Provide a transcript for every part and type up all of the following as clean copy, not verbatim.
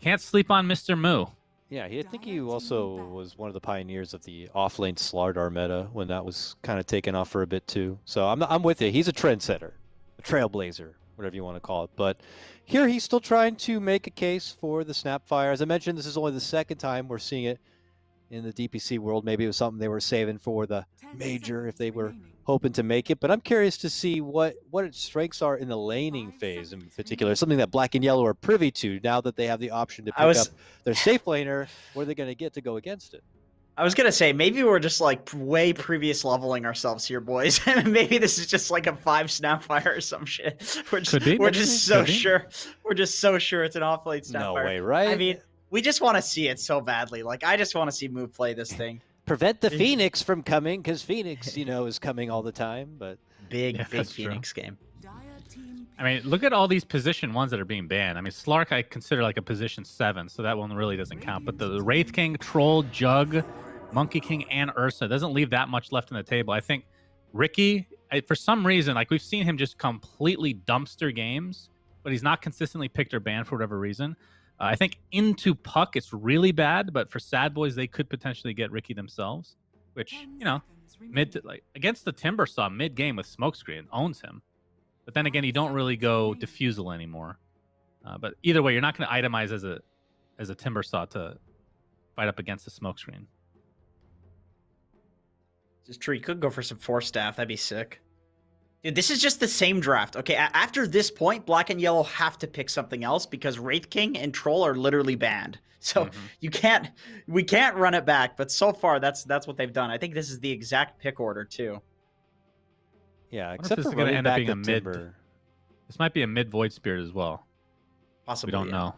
Can't sleep on Mr. Moo. Yeah, I think he also was one of the pioneers of the off-lane Slardar meta when that was kind of taken off for a bit too. So I'm with you. He's a trendsetter, a trailblazer, whatever you want to call it. But here he's still trying to make a case for the Snapfire. As I mentioned, this is only the second time we're seeing it in the DPC world. Maybe it was something they were saving for the major if they were hoping to make it. But I'm curious to see what its strengths are in the laning phase in particular. Something that Black and Yellow are privy to now that they have the option to pick up their safe laner. What are they going to get to go against it? I was going to say, maybe we're just like way previous leveling ourselves here, boys. Maybe this is just like a 5 Snapfire or some shit. We're just so sure. We're just so sure it's an off-lane Snapfire. No way, right? I mean, we just want to see it so badly. Like, I just want to see Move play this thing. Prevent the Phoenix from coming, because Phoenix, is coming all the time. But big Phoenix game. I mean, look at all these position ones that are being banned. I mean, Slark I consider like a position 7, so that one really doesn't count. But the Wraith King, Troll, Jug, Monkey King, and Ursa doesn't leave that much left on the table. I think Ricky, for some reason, like we've seen him just completely dumpster games, but he's not consistently picked or banned for whatever reason. I think into Puck, it's really bad, but for Sadboys, they could potentially get Ricky themselves, which, against the Timbersaw mid-game with Smokescreen owns him. But then again, you don't really go Diffusal anymore. But either way, you're not going to itemize as a Timbersaw to fight up against the Smokescreen. Just true. You could go for some Force Staff. That'd be sick. Dude, this is just the same draft. Okay, after this point, Black and Yellow have to pick something else because Wraith King and Troll are literally banned. So we can't run it back. But so far, that's what they've done. I think this is the exact pick order too. Yeah, except for going to end up being a mid. Timber. This might be a mid Void Spirit as well. Possibly. We don't know.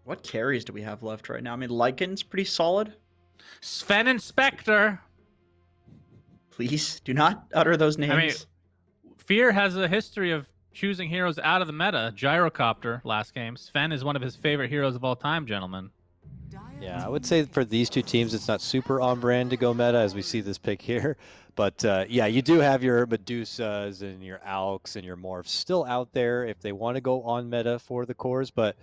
What carries do we have left right now? I mean, Lycan's pretty solid. Sven Inspector. Please do not utter those names. I mean, Fear has a history of choosing heroes out of the meta. Gyrocopter last game. Sven is one of his favorite heroes of all time, gentlemen. Yeah, I would say for these two teams, it's not super on brand to go meta as we see this pick here. But yeah, you do have your Medusas and your Alks and your Morphs still out there if they want to go on meta for the cores. But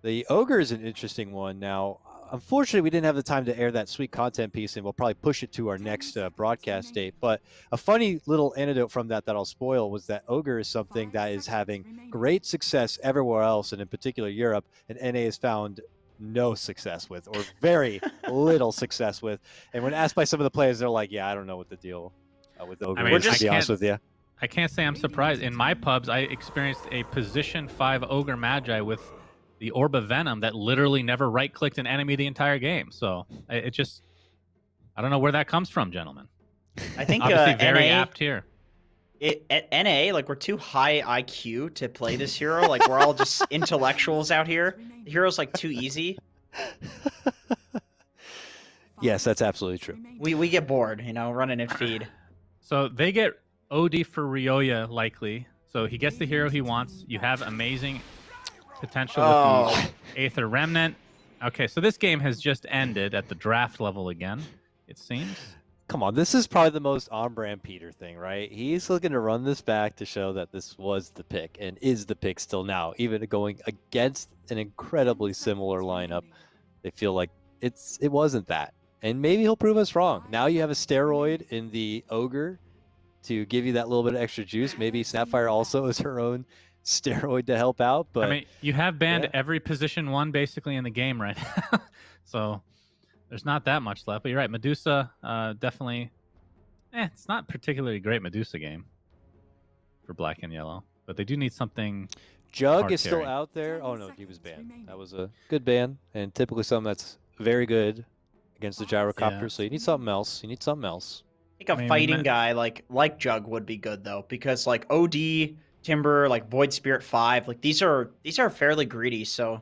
the Ogre is an interesting one. Now, unfortunately, we didn't have the time to air that sweet content piece, and we'll probably push it to our next broadcast date. But a funny little anecdote from that I'll spoil was that Ogre is something that is having great success everywhere else, and in particular Europe, and NA has found no success with, or very little success with. And when asked by some of the players, they're like, yeah, I don't know what the deal with Ogre is, to be honest with you. I can't say I'm surprised. In my pubs, I experienced a position 5 Ogre Magi with the Orb of Venom that literally never right-clicked an enemy the entire game. So it just, I don't know where that comes from, gentlemen. I think obviously very apt here. At NA, like, we're too high IQ to play this hero. Like, we're all just intellectuals out here. The hero's like too easy. Yes, that's absolutely true. We get bored, running in feed. So they get OD for Ryoya likely. So he gets the hero he wants. You have amazing potential with the Aether Remnant. Okay, so this game has just ended at the draft level again, it seems. Come on, this is probably the most on-brand Peter thing, right? He's looking to run this back to show that this was the pick and is the pick still now, even going against an incredibly similar lineup. They feel like it wasn't that, and maybe he'll prove us wrong. Now you have a steroid in the Ogre to give you that little bit of extra juice. Maybe Snapfire also is her own steroid to help out. But I mean, you have banned every position 1 basically in the game right now, so there's not that much left. But you're right, Medusa definitely. It's not particularly great Medusa game for Black and Yellow, but they do need something. Jug is still out there. Oh no, he was banned. That was a good ban, and typically something that's very good against the Gyrocopter. Yeah. So you need something else. You need something else. I think a fighting guy like Jug would be good though, because like OD, Timber, like Void Spirit 5, like these are fairly greedy. So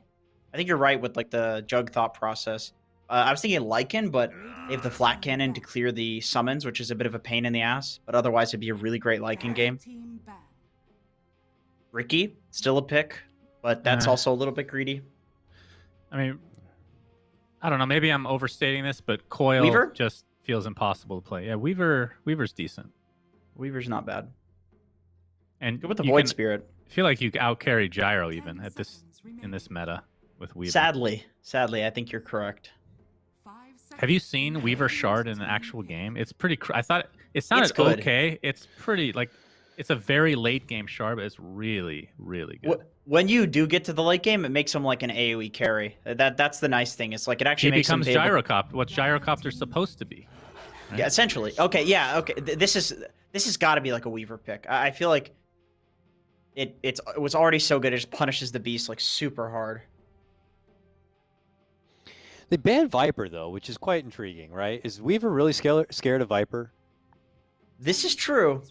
I think you're right with like the Jug thought process. I was thinking Lycan, but they have the Flat Cannon to clear the summons, which is a bit of a pain in the ass. But otherwise, it'd be a really great Lycan game. Ricky, still a pick, but that's also a little bit greedy. I mean, I don't know. Maybe I'm overstating this, but Coil Weaver just feels impossible to play. Yeah, Weaver's decent. Weaver's not bad. And good with the Void Spirit. I feel like you out carry Gyro even at this in this meta with Weaver. Sadly, I think you're correct. Have you seen Weaver Shard in an actual game? It's pretty. I thought it sounded good. okay. It's pretty like it's a very late game Shard, but it's really really good. When you do get to the late game, it makes him like an AoE carry. That's the nice thing. It's like it actually He makes him becomes Gyrocopter. What Gyrocopter's supposed to be. Right? Yeah, essentially. Okay, yeah, okay. This has got to be like a Weaver pick. I feel like it was already so good. It just punishes the beast like super hard. They banned Viper though, which is quite intriguing, right? Is Weaver really scared of Viper? This is true.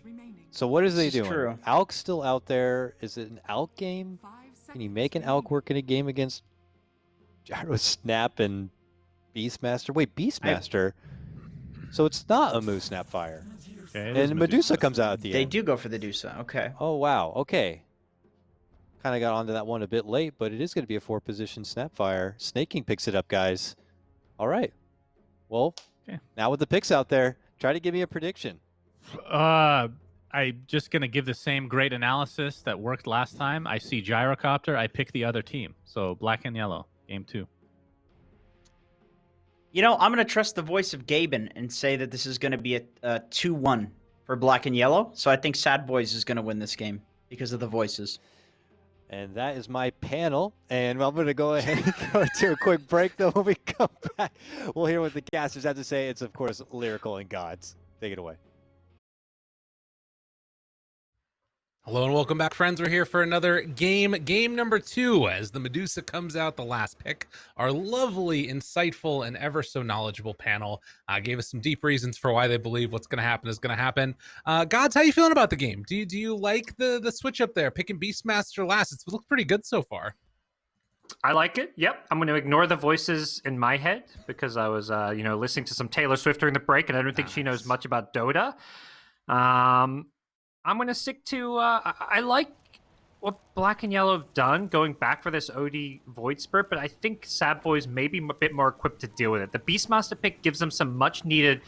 So what is they This is doing? true. Alk's still out there. Is it an Alk game? Can you make an Alk work in a game against Gyro Snap and Beastmaster? Wait, Beastmaster? So it's not a Moose Snapfire. Okay, it is And Medusa comes out at the They end. do go for the Dusa. Okay. Oh, wow. Okay. Kind of got onto that one a bit late, but it is going to be a 4-position Snapfire. Snaking picks it up, guys. All right. Well, now with the picks out there, try to give me a prediction. I'm just going to give the same great analysis that worked last time. I see Gyrocopter. I pick the other team. So black and yellow, game 2. You know, I'm going to trust the voice of Gaben and say that this is going to be a 2-1 for black and yellow. So I think Sadboys is going to win this game because of the voices. And that is my panel. And I'm going to go ahead and go to a quick break, though. When we come back, we'll hear what the casters have to say. It's, of course, Lyrical and GoDz. Take it away. Hello and welcome back, friends. We're here for another game number 2, as the Medusa comes out, the last pick. Our lovely, insightful, and ever so knowledgeable panel gave us some deep reasons for why they believe what's going to happen is going to happen. GoDz, how you feeling about the game? Do you like the switch up there, picking Beastmaster last? It's looked pretty good so far. I like it. Yep. I'm going to ignore the voices in my head because I was, listening to some Taylor Swift during the break, and I don't think she knows much about Dota. I'm going to stick to, I like what Black and Yellow have done going back for this OD Void Spirit, but I think Sadboys may be a bit more equipped to deal with it. The Beastmaster pick gives them some much needed,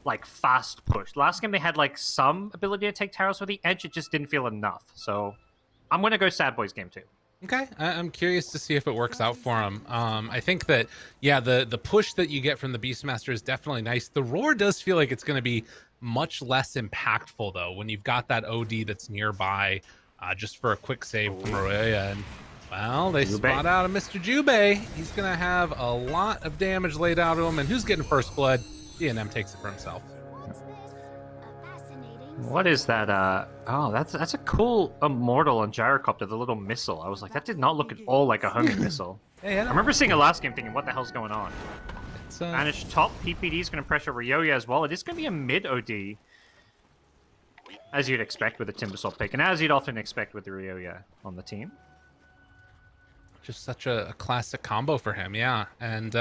like, fast push. Last game they had, like, some ability to take towers with the edge. It just didn't feel enough. So I'm going to go Sadboys game 2. Okay, I'm curious to see if it works out for him. I think that, yeah, the push that you get from the Beastmaster is definitely nice. The Roar does feel like it's going to be much less impactful, though, when you've got that OD that's nearby, just for a quick save from Aurelia. And, well, they spot out a Mr. Jubei. He's going to have a lot of damage laid out to him. And who's getting first blood? D&M takes it for himself. What is that? Oh, that's a cool Immortal on Gyrocopter, the little missile. I was like, that did not look at all like a homing missile. Hey, I remember seeing it last game thinking, what the hell's going on? It's, Vanish top, PPD is going to pressure Ryoya as well. It is going to be a mid OD, as you'd expect with a Timbersaw pick, and as you'd often expect with the Ryoya on the team. just such a classic combo for him, yeah. And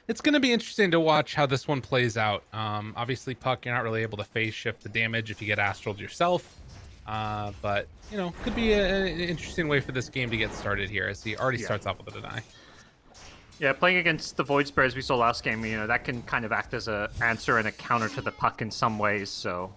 it's going to be interesting to watch how this one plays out. Obviously, Puck, you're not really able to phase shift the damage if you get astraled yourself. But, you know, could be an interesting way for this game to get started here, as he already starts off with a deny. Yeah, playing against the Void Spirit, as we saw last game, you know, that can kind of act as an answer and a counter to the Puck in some ways, so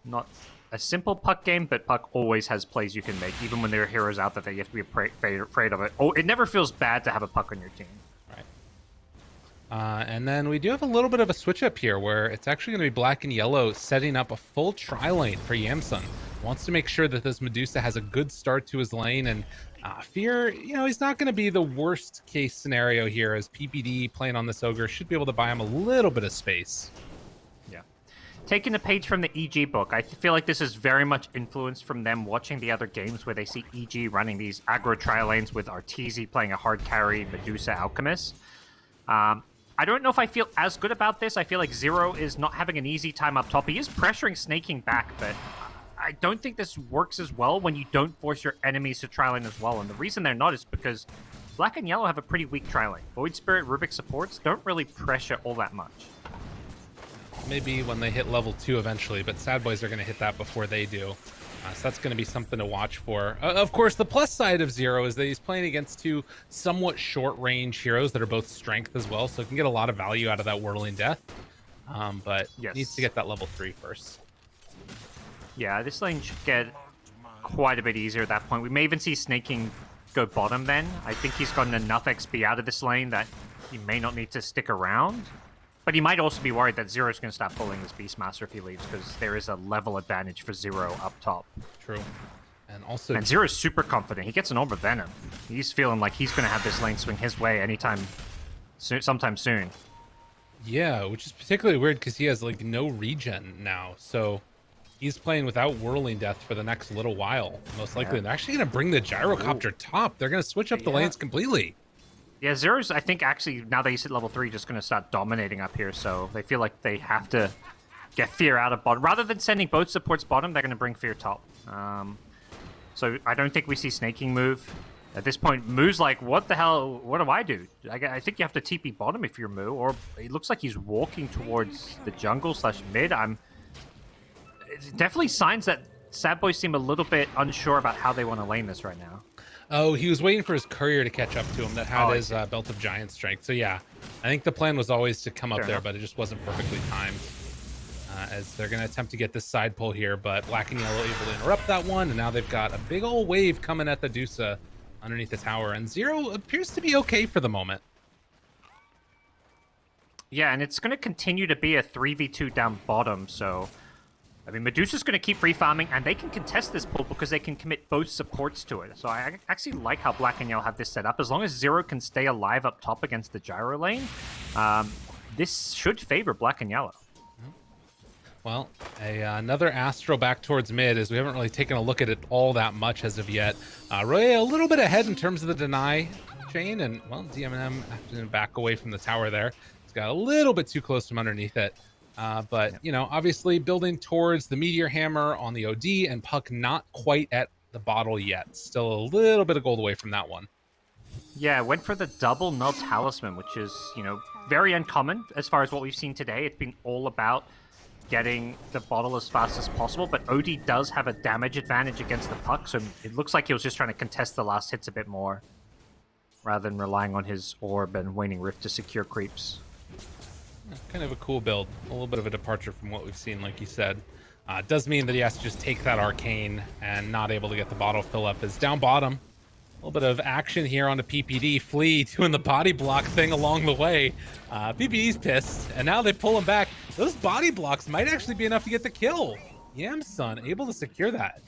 not a simple Puck game, but Puck always has plays you can make, even when there are heroes out there that you have to be afraid of it. Oh, it never feels bad to have a Puck on your team. Right. And then we do have a little bit of a switch up here, where it's actually going to be black and yellow setting up a full tri-lane for Yamsun. Wants to make sure that this Medusa has a good start to his lane, and Fear, you know, he's not going to be the worst case scenario here, as PPD playing on this Ogre should be able to buy him a little bit of space. Yeah. Taking a page from the EG book, I feel like this is very much influenced from them watching the other games where they see EG running these aggro tri-lanes with Arteezy playing a hard carry Medusa Alchemist. I don't know if I feel as good about this. I feel like Zero is not having an easy time up top. He is pressuring Snaking back, but I don't think this works as well when you don't force your enemies to tri-lane as well. And the reason they're not is because Black and Yellow have a pretty weak tri-lane. Void Spirit, Rubik supports don't really pressure all that much. Maybe when they hit level 2 eventually, but Sadboys are going to hit that before they do. So that's going to be something to watch for. Of course, the plus side of Zero is that he's playing against two somewhat short-range heroes that are both strength as well, so he can get a lot of value out of that Whirling Death. But needs to get that level 3 first. Yeah, this lane should get quite a bit easier at that point. We may even see Snaking go bottom then. I think he's gotten enough XP out of this lane that he may not need to stick around. But he might also be worried that Zero's going to start pulling this Beastmaster if he leaves, because there is a level advantage for Zero up top. True. And also... And Zero's super confident. He gets an Orb of Venom. He's feeling like he's going to have this lane swing his way anytime, sometime soon. Yeah, which is particularly weird because he has, like, no regen now. So he's playing without Whirling Death for the next little while, most likely. Yeah. They're actually going to bring the Gyrocopter top. They're going to switch up the lanes completely. Yeah, Zero's, I think, actually, now that he's at level 3, just going to start dominating up here, so they feel like they have to get Fear out of bottom. Rather than sending both supports bottom, they're going to bring Fear top. So I don't think we see Snaking move. At this point, Moo's like, what the hell, what do I do? I think you have to TP bottom if you're Moo, or it looks like he's walking towards the jungle / mid. It's definitely signs that Sadboys seem a little bit unsure about how they want to lane this right now. Oh, he was waiting for his courier to catch up to him that had his Belt of Giant Strength. So yeah, I think the plan was always to come up there, but it just wasn't perfectly timed. As they're going to attempt to get this side pull here, but Black and Yellow able to interrupt that one, and now they've got a big old wave coming at the Dusa underneath the tower, and Zero appears to be okay for the moment. Yeah, and it's going to continue to be a 3v2 down bottom, so... I mean, Medusa's going to keep free farming, and they can contest this pull because they can commit both supports to it. So I actually like how Black and Yellow have this set up. As long as Zero can stay alive up top against the Gyro lane, this should favor Black and Yellow. Well, another Astro back towards mid, as we haven't really taken a look at it all that much as of yet. Roy a little bit ahead in terms of the deny chain, and, well, DMM having to back away from the tower there. It's got a little bit too close from underneath it. But, you know, obviously building towards the Meteor Hammer on the OD, and Puck not quite at the bottle yet. Still a little bit of gold away from that one. Yeah, went for the double null talisman, which is, you know, very uncommon as far as what we've seen today. It's been all about getting the bottle as fast as possible, but OD does have a damage advantage against the Puck, so it looks like he was just trying to contest the last hits a bit more, rather than relying on his Orb and Waning Rift to secure creeps. Kind of a cool build. A little bit of a departure from what we've seen, like you said. It does mean that he has to just take that Arcane and not able to get the bottle fill up. Is down bottom. A little bit of action here on the PPD. Flea doing the body block thing along the way. PPD's pissed, and now they pull him back. Those body blocks might actually be enough to get the kill. Yamson able to secure that.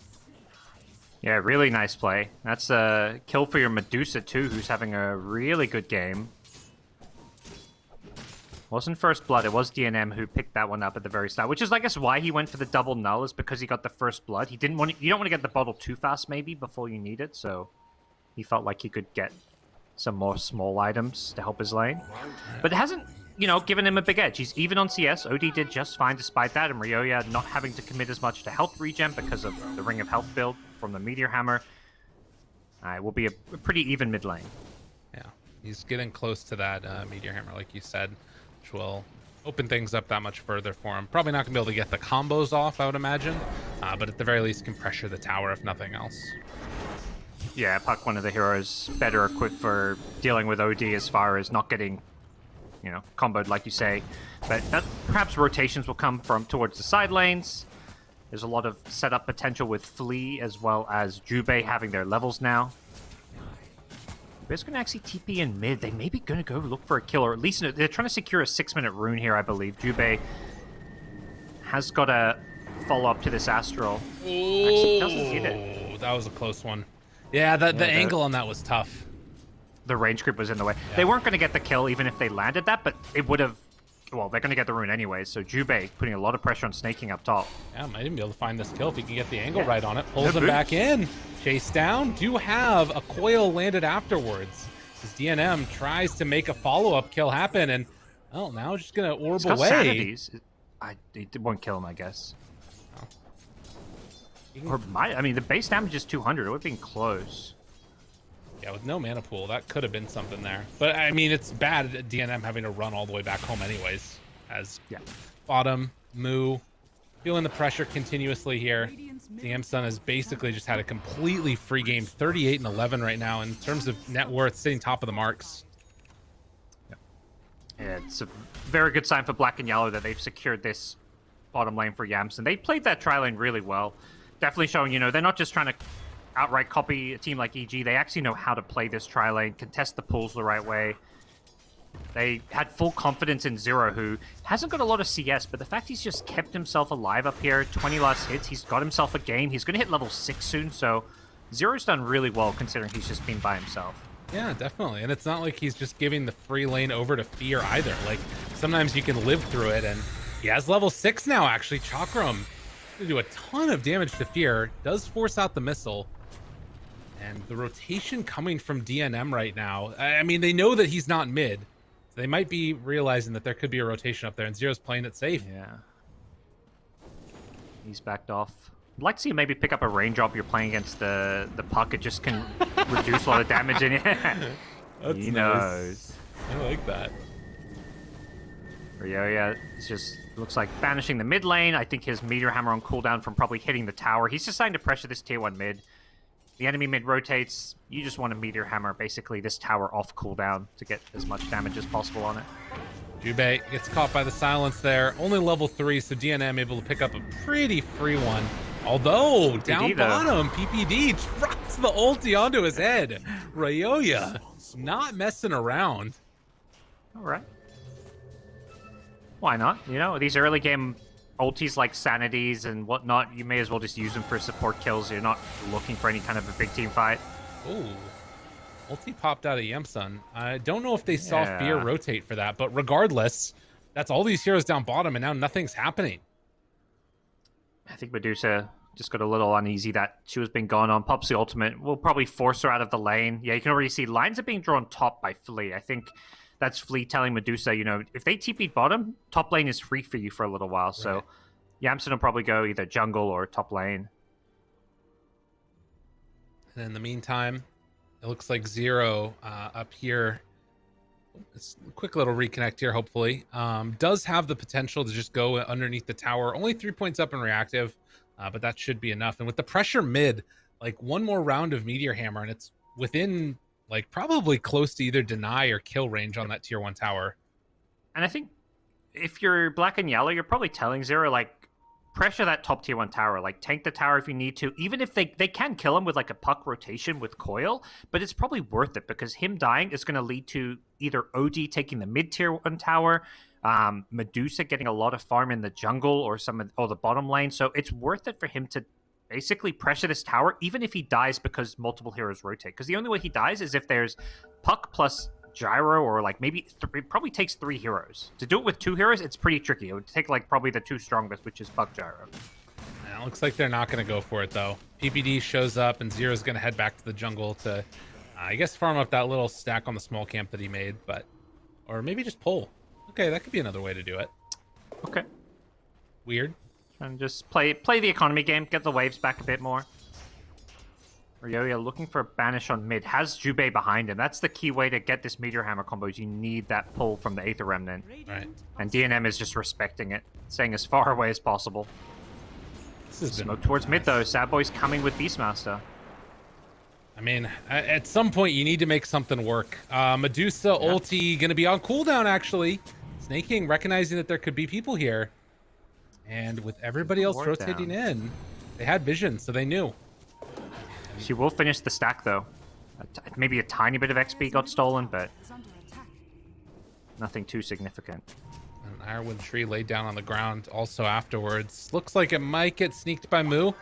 Yeah, really nice play. That's a kill for your Medusa too, who's having a really good game. Wasn't First Blood, it was DNM who picked that one up at the very start, which is, I guess, why he went for the double null, is because he got the First Blood. He didn't want you don't want to get the bottle too fast, maybe, before you need it, so he felt like he could get some more small items to help his lane. But it hasn't, you know, given him a big edge. He's even on CS. OD did just fine despite that, and Ryoya not having to commit as much to health regen because of the Ring of Health build from the Meteor Hammer. It will be a pretty even mid lane. Yeah, he's getting close to that Meteor Hammer, like you said, which will open things up that much further for him. Probably not going to be able to get the combos off, I would imagine, but at the very least can pressure the tower, if nothing else. Yeah, Puck, one of the heroes better equipped for dealing with OD as far as not getting, you know, comboed, like you say. But that, perhaps rotations will come from towards the side lanes. There's a lot of setup potential with Flea as well as Jubei having their levels now. They're going to actually TP in mid. They may be going to go look for a kill, or at least they're trying to secure a 6-minute rune here, I believe. Jubei has got to follow up to this Astral. Actually doesn't hit it. That was a close one. Yeah, the angle on that was tough. The range creep was in the way. Yeah. They weren't going to get the kill even if they landed that, but it would have... Well, they're going to get the rune anyway, so Jubei putting a lot of pressure on Snaking up top. Yeah, might even be able to find this kill if he can get the angle Yeah. right on it. Pulls No him back boots. in. Chase down. Do have a coil landed afterwards. As DNM tries to make a follow-up kill happen, and, well, now just going to orb He's got away. Sanities. It won't kill him, I guess. Or might... I mean, the base damage is 200. It would have been close. Yeah, with no mana pool, that could have been something there. But, I mean, it's bad at DNM having to run all the way back home anyways. As bottom, Moo, feeling the pressure continuously here. Samson has basically just had a completely free game, 38 and 11 right now in terms of net worth, sitting top of the marks. Yeah, it's a very good sign for Black and Yellow that they've secured this bottom lane for Yamson. They played that tri lane really well. definitely showing, they're not just trying to outright copy a team like EG. They actually know how to play this tri-lane, contest the pulls the right way. They had full confidence in Zero, who hasn't got a lot of CS, but the fact he's just kept himself alive up here, 20 last hits, he's got himself a game. He's going to hit level 6 soon, so Zero's done really well considering he's just been by himself. Yeah, definitely. And it's not like he's just giving the free lane over to Fear either. Like, sometimes you can live through it, and he has level 6 now, actually. Chakram to do a ton of damage to Fear, does force out the missile. And the rotation coming from DNM right now, I mean, they know that he's not mid. So they might be realizing that there could be a rotation up there, and Zero's playing it safe. Yeah. He's backed off. I'd like to see him maybe pick up a range job. You're playing against the puck. It just can reduce a lot of damage in it. That's he nice. knows. I like that. Yeah, it's just looks like banishing the mid lane. I think his Meteor Hammer on cooldown from probably hitting the tower. He's just starting to pressure this tier 1 mid. The enemy mid rotates. You just want to Meteor Hammer basically this tower off cooldown to get as much damage as possible on it. Jubei gets caught by the silence there. Only level 3, so DNM able to pick up a pretty free one. Although, PPD down though. bottom, PPD drops the ulti onto his head. Ryoya not messing around. All right. Why not? These early game ultis like Sanities and whatnot, you may as well just use them for support kills. You're not looking for any kind of a big team fight. Ooh. Ulti popped out of Yamsun. I don't know if they saw Fear rotate for that, but regardless, that's all these heroes down bottom, and now nothing's happening. I think Medusa just got a little uneasy that she was being gone on. Pops the ultimate will probably force her out of the lane. Yeah, you can already see lines are being drawn top by Flea. I think that's Flea telling Medusa, if they TP'd bottom, top lane is free for you for a little while. Right. So Yamsun will probably go either jungle or top lane. And in the meantime, it looks like Zero up here. It's a quick little reconnect here, hopefully. Does have the potential to just go underneath the tower. Only 3 points up in reactive, but that should be enough. And with the pressure mid, like one more round of Meteor Hammer, and it's within like probably close to either deny or kill range on that tier 1 tower. And I think if you're black and yellow, you're probably telling Zero, like, pressure that top tier 1 tower, like tank the tower if you need to, even if they can kill him with like a puck rotation with coil, but it's probably worth it because him dying is going to lead to either OD taking the mid tier 1 tower, Medusa getting a lot of farm in the jungle or the bottom lane, so it's worth it for him to basically pressure this tower even if he dies because multiple heroes rotate, because the only way he dies is if there's puck plus gyro, or like maybe it probably takes 3 heroes. To do it with 2 heroes, it's pretty tricky. It would take like probably the 2 strongest, which is puck gyro. Yeah, it looks like they're not going to go for it though. PPD shows up and Zero's going to head back to the jungle to I guess farm up that little stack on the small camp that he made, or maybe just pull. Okay, that could be another way to do it. Okay. Weird. And just play the economy game, get the waves back a bit more. Ryoya looking for a banish on mid. Has Jubei behind him. That's the key way to get this Meteor Hammer combos. You need that pull from the Aether Remnant. Right. And DNM is just respecting it, staying as far away as possible. This has Smoke towards mid though. Sadboys coming with Beastmaster. I mean, at some point you need to make something work. Medusa ulti gonna be on cooldown actually. Snake King recognizing that there could be people here. And with everybody else rotating in, they had vision, so they knew. She will finish the stack, though. Maybe a tiny bit of XP got stolen, but nothing too significant. An Ironwood tree laid down on the ground also afterwards. Looks like it might get sneaked by Moo.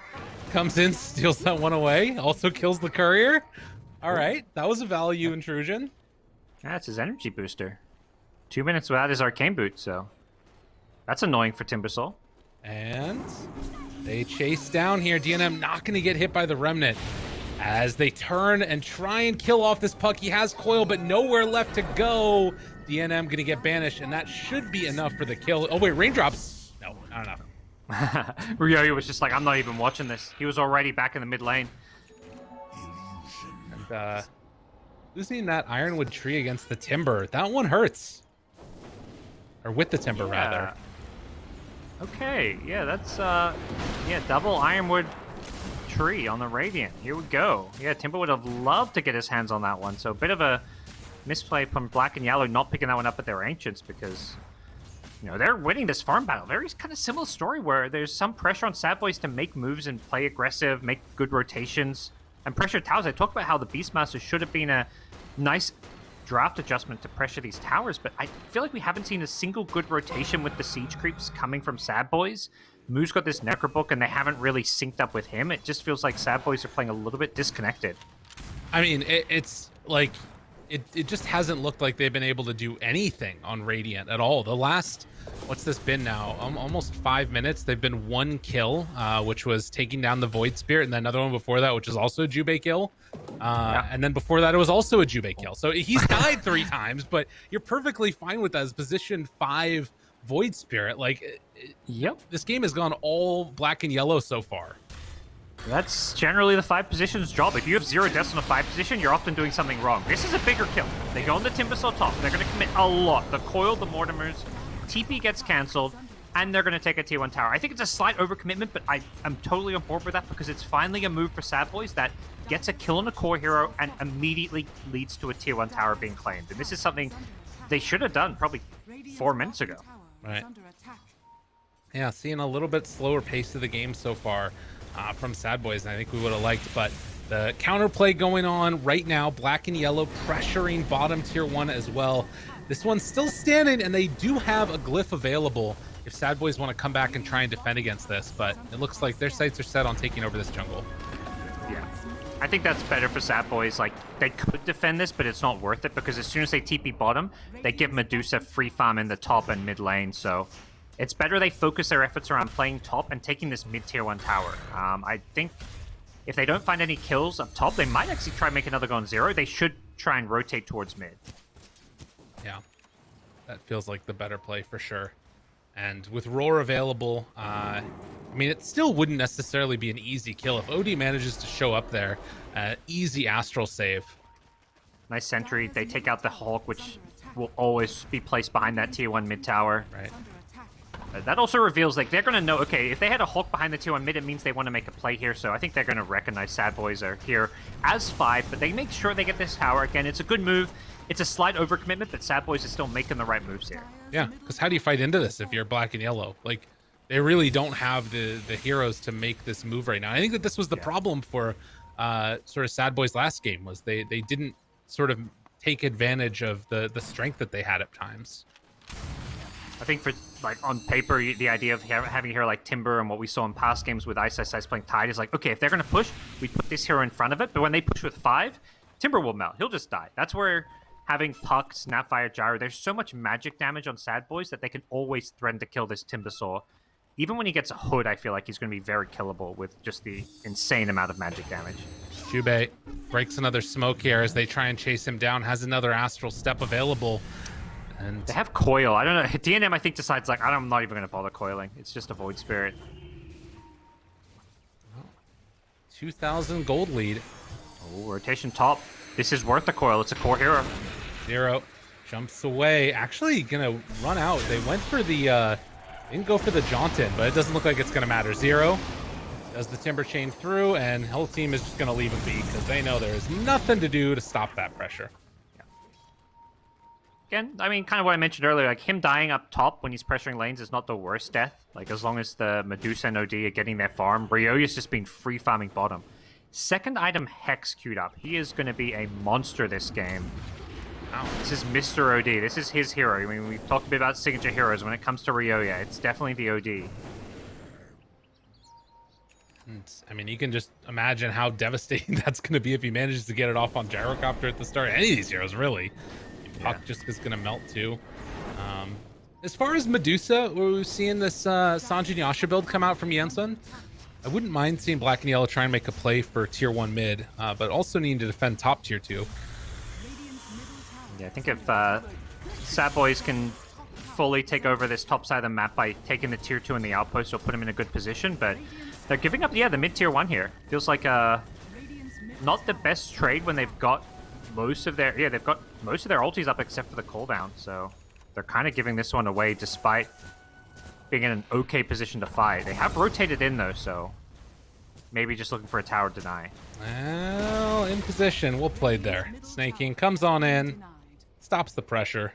Comes in, steals that one away. Also kills the courier. All right, that was a value intrusion. That's his energy booster. 2 minutes without his arcane boot, so that's annoying for Timbersaw. And they chase down here. DNM not going to get hit by the Remnant. As they turn and try and kill off this puck. He has coil, but nowhere left to go. DNM going to get banished, and that should be enough for the kill. Oh, wait, raindrops. No, not enough. Ryoya was just like, I'm not even watching this. He was already back in the mid lane. And losing that Ironwood tree against the Timber, that one hurts. Or with the Timber, rather. Okay, yeah, that's, double Ironwood tree on the Radiant. Here we go. Yeah, Timber would have loved to get his hands on that one, so a bit of a misplay from Black and Yellow not picking that one up at their Ancients, because you know, they're winning this farm battle. Very kind of similar story where there's some pressure on Sadboys to make moves and play aggressive, make good rotations, and pressure towers. I talked about how the Beastmaster should have been a nice draft adjustment to pressure these towers, but I feel like we haven't seen a single good rotation with the siege creeps coming from Sadboys. Moo's got this Necrobook, and they haven't really synced up with him. It just feels like Sadboys are playing a little bit disconnected. I mean, it's like it just hasn't looked like they've been able to do anything on Radiant at all. The last, what's this been now? Almost 5 minutes. They've been 1 kill, which was taking down the Void Spirit, and then another one before that, which is also a Jubei kill. And then before that, it was also a Jubei kill. So he's died 3 times, but you're perfectly fine with that as position 5 Void Spirit. Like, Yep. this game has gone all black and yellow so far. That's generally the 5 position's job. If you have 0 deaths on a 5 position, you're often doing something wrong. This is a bigger kill. They go on the Timbersaw top. They're going to commit a lot. The Coil, the Mortimers, TP gets cancelled, and they're going to take a tier 1 tower. I think it's a slight overcommitment, but I am totally on board with that because it's finally a move for Sadboys that gets a kill on a core hero and immediately leads to a tier 1 tower being claimed. And this is something they should have done probably 4 minutes ago. Right. Yeah, seeing a little bit slower pace of the game so far from Sadboys than I think we would have liked, but the counterplay going on right now, black and yellow pressuring bottom tier 1 as well. This one's still standing, and they do have a glyph available if Sadboys want to come back and try and defend against this, but it looks like their sights are set on taking over this jungle. Yeah. I think that's better for Sadboys. Like, they could defend this, but it's not worth it because as soon as they TP bottom, they give Medusa free farm in the top and mid lane, so it's better they focus their efforts around playing top and taking this mid-tier 1 tower. I think if they don't find any kills up top, they might actually try and make another go on 0. They should try and rotate towards mid. Yeah, that feels like the better play for sure. And with Roar available, I mean, it still wouldn't necessarily be an easy kill. If OD manages to show up there, easy Astral save. Nice sentry. They take out the Hulk, which will always be placed behind that tier 1 mid tower. Right. That also reveals, like, they're going to know, okay, if they had a Hulk behind the tier 1 mid, it means they want to make a play here, so I think they're going to recognize Sadboys are here as 5, but they make sure they get this tower. Again, it's a good move. It's a slight overcommitment, but Sadboys is still making the right moves here. Yeah, because how do you fight into this if you're black and yellow? Like, they really don't have the heroes to make this move right now. I think that this was the problem for sort of Sadboys last game, was they didn't sort of take advantage of the strength that they had at times. I think for, like, on paper, the idea of having a hero like Timber and what we saw in past games with Ice playing Tide is like, okay, if they're going to push, we put this hero in front of it, but when they push with 5, Timber will melt. He'll just die. That's where having Puck, Snapfire, Gyro, there's so much magic damage on Sadboys that they can always threaten to kill this Timbersaw. Even when he gets a Hood, I feel like he's going to be very killable with just the insane amount of magic damage. Jubei breaks another smoke here as they try and chase him down, has another Astral Step available. And they have Coil. I don't know. DNM, I think, decides, like, I'm not even going to bother coiling. It's just a Void Spirit. 2,000 gold lead. Oh, rotation top. This is worth the coil. It's a core hero. 0 jumps away. Actually gonna run out. They went for the didn't go for the Jauntin, but it doesn't look like it's gonna matter. 0 does the Timber chain through, and whole team is just gonna leave him be because they know there is nothing to do to stop that pressure. Yeah. Again, I mean, kind of what I mentioned earlier, like him dying up top when he's pressuring lanes is not the worst death. Like, as long as the Medusa and OD are getting their farm, Ryoya's just been free farming bottom. Second item Hex queued up. He is going to be a monster this game. Wow. This is Mr. OD. This is his hero. I mean, we've talked a bit about signature heroes. When it comes to Ryoya, it's definitely the OD. I mean, you can just imagine how devastating that's going to be if he manages to get it off on Gyrocopter at the start. Any of these heroes, really. Puck just is going to melt too. As far as Medusa, we're seeing this Sanjin Yasha build come out from Jensen. I wouldn't mind seeing black and yellow try and make a play for tier 1 mid, but also needing to defend top tier 2. Yeah, I think if Sadboys can fully take over this top side of the map by taking the tier 2 in the outpost, it'll put him in a good position, but they're giving up, the mid tier 1 here. Feels like not the best trade when they've got most of their, they've got most of their ultis up except for the cooldown, so they're kind of giving this one away despite being in an okay position to fight. They have rotated in though, so maybe just looking for a tower deny. Well, in position, well played there. Snake King comes on in, stops the pressure,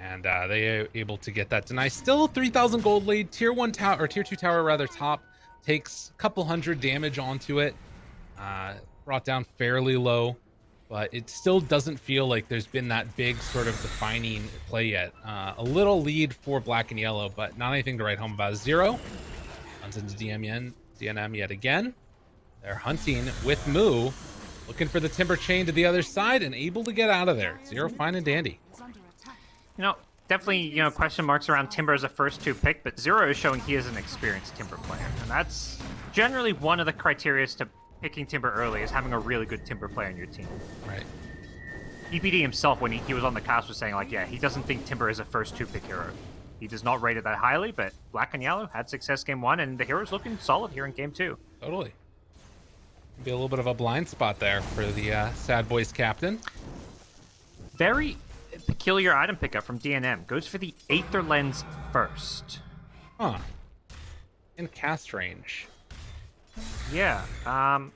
And they are able to get that deny. Still 3,000 gold lead. Tier 1 tower, or Tier 2 tower rather, top. Takes a couple hundred damage onto it. Brought down fairly low. But it still doesn't feel like there's been that big sort of defining play yet. A little lead for black and yellow, but not anything to write home about. Zero runs into DNM yet again. They're hunting with Moo, looking for the Timber chain to the other side and able to get out of there. Zero fine and dandy. You know, definitely, question marks around Timber as a first 2 pick, but Zero is showing he is an experienced Timber player. And that's generally one of the criteria to picking Timber early, is having a really good Timber player on your team. Right. EPD himself, when he was on the cast, was saying, like, yeah, he doesn't think Timber is a first 2 pick hero. He does not rate it that highly, but black and yellow had success game 1, and the hero's looking solid here in game 2. Totally. Be a little bit of a blind spot there for the Sad Boys captain. Very peculiar item pickup from DNM. Goes for the Aether Lens first. Huh. In cast range. Yeah. I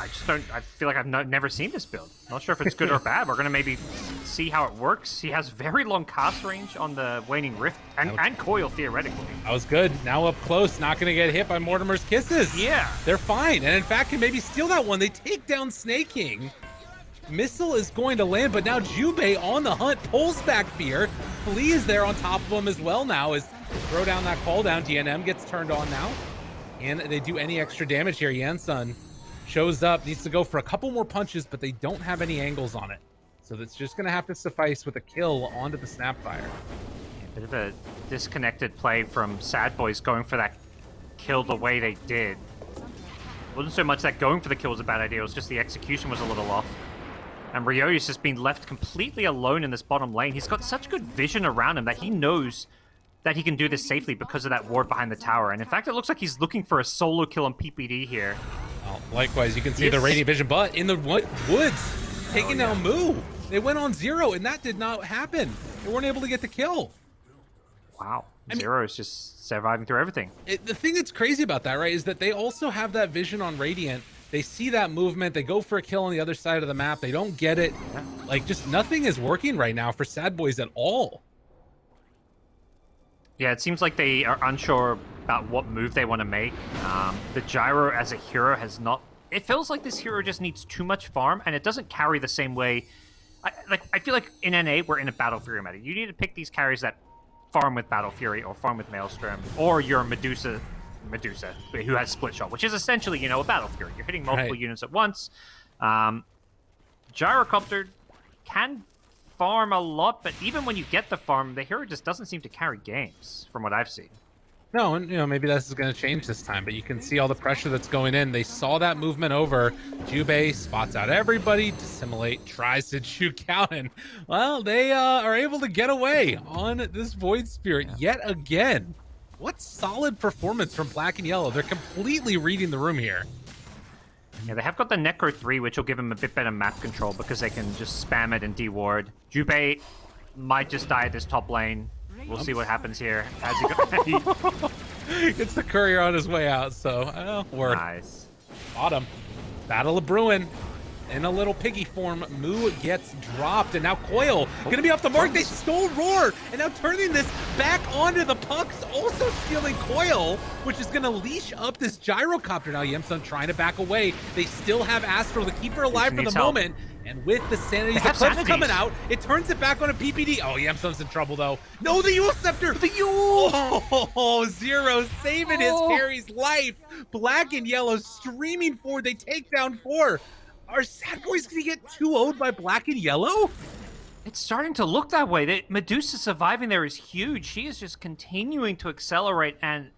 just don't. I feel like I've never seen this build. Not sure if it's good or bad. We're gonna maybe see how it works. He has very long cast range on the Waning Rift and Coil theoretically. That was good. Now up close, not gonna get hit by Mortimer's kisses. Yeah, they're fine, and in fact can maybe steal that one. They take down Snake King. Missile is going to land, but now Jubei on the hunt, pulls back Fear. Flea is there on top of him as well now as throw down that call down. DNM gets turned on now. And they do any extra damage here. Yansun shows up, needs to go for a couple more punches, but they don't have any angles on it. So that's just going to have to suffice with a kill onto the Snapfire. A bit of a disconnected play from Sadboys going for that kill the way they did. It wasn't so much that going for the kill was a bad idea, it was just the execution was a little off. And Ryo's just been left completely alone in this bottom lane. He's got such good vision around him that he knows that he can do this safely because of that ward behind the tower. And in fact, it looks like he's looking for a solo kill on PPD here. Well, likewise, you can see the Radiant Vision, but in the woods, taking down Moo. They went on Zero, and that did not happen. They weren't able to get the kill. Wow. Zero is just surviving through everything. The thing that's crazy about that, right, is that they also have that vision on Radiant. They see that movement. They go for a kill on the other side of the map. They don't get it. Yeah. Like, just nothing is working right now for Sad Boys at all. Yeah, it seems like they are unsure about what move they want to make. The Gyro as a hero has not... It feels like this hero just needs too much farm, and it doesn't carry the same way... I feel like in NA, we're in a Battle Fury meta. You need to pick these carries that farm with Battle Fury, or farm with Maelstrom, or you're Medusa, who has Split Shot, which is essentially, a Battle Fury. You're hitting multiple units at once. Gyrocopter can farm a lot, but even when you get the farm, the hero just doesn't seem to carry games, from what I've seen. No, and maybe this is going to change this time, but you can see all the pressure that's going in. They saw that movement over. Jubei spots out everybody, Dissimulate, tries to juke out, and, well, they are able to get away on this Void Spirit yet again. What solid performance from Black and Yellow. They're completely reading the room here. Yeah, they have got the Necro 3, which will give them a bit better map control because they can just spam it and de-ward. Jubei might just die at this top lane. We'll see what happens here. As he Gets the courier on his way out, so work. Nice. Bottom. Battle of Bruin. In a little piggy form, Moo gets dropped, and now Coil gonna be off the mark. They stole Roar, and now turning this back onto the pucks, also stealing Coil, which is gonna leash up this Gyrocopter. Now Yemsun trying to back away. They still have Astral to keep her alive for the moment, and with the Sanity's Eclipse coming out, it turns it back on a PPD. Oh, Yemsun's in trouble though. No, the Yule Scepter! The Yule! Oh, Zero saving his carry's life. Black and Yellow streaming forward. They take down 4. Are Sad Boys going to get 2-0'd by Black and Yellow? It's starting to look that way. Medusa surviving there is huge. She is just continuing to accelerate and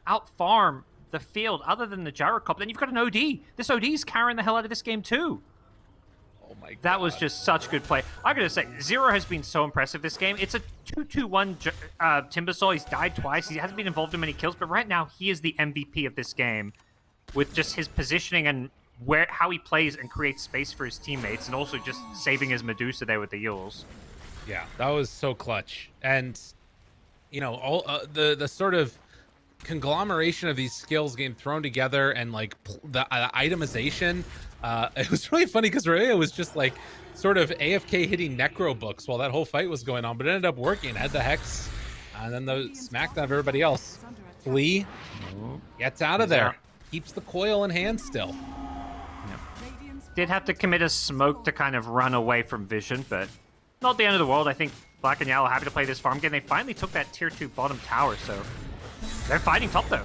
out-farm the field other than the Gyrocopter. Then you've got an OD. This OD is carrying the hell out of this game too. Oh my God. That was just such good play. I gotta say, Zero has been so impressive this game. It's a 2-2-1 Timbersaw. He's died twice. He hasn't been involved in many kills, but right now he is the MVP of this game with just his positioning and how he plays and creates space for his teammates, and also just saving his Medusa there with the Yules. Yeah, that was so clutch. And all the sort of conglomeration of these skills getting thrown together and like the itemization. It was really funny because Raya was just like sort of AFK hitting necro books while that whole fight was going on, but it ended up working. Had the hex and then the smackdown of everybody else. Flea gets out of there, keeps the coil in hand still. Did have to commit a smoke to kind of run away from vision, but not the end of the world. I think Black and Yellow are happy to play this farm game. They finally took that tier 2 bottom tower, so they're fighting top though.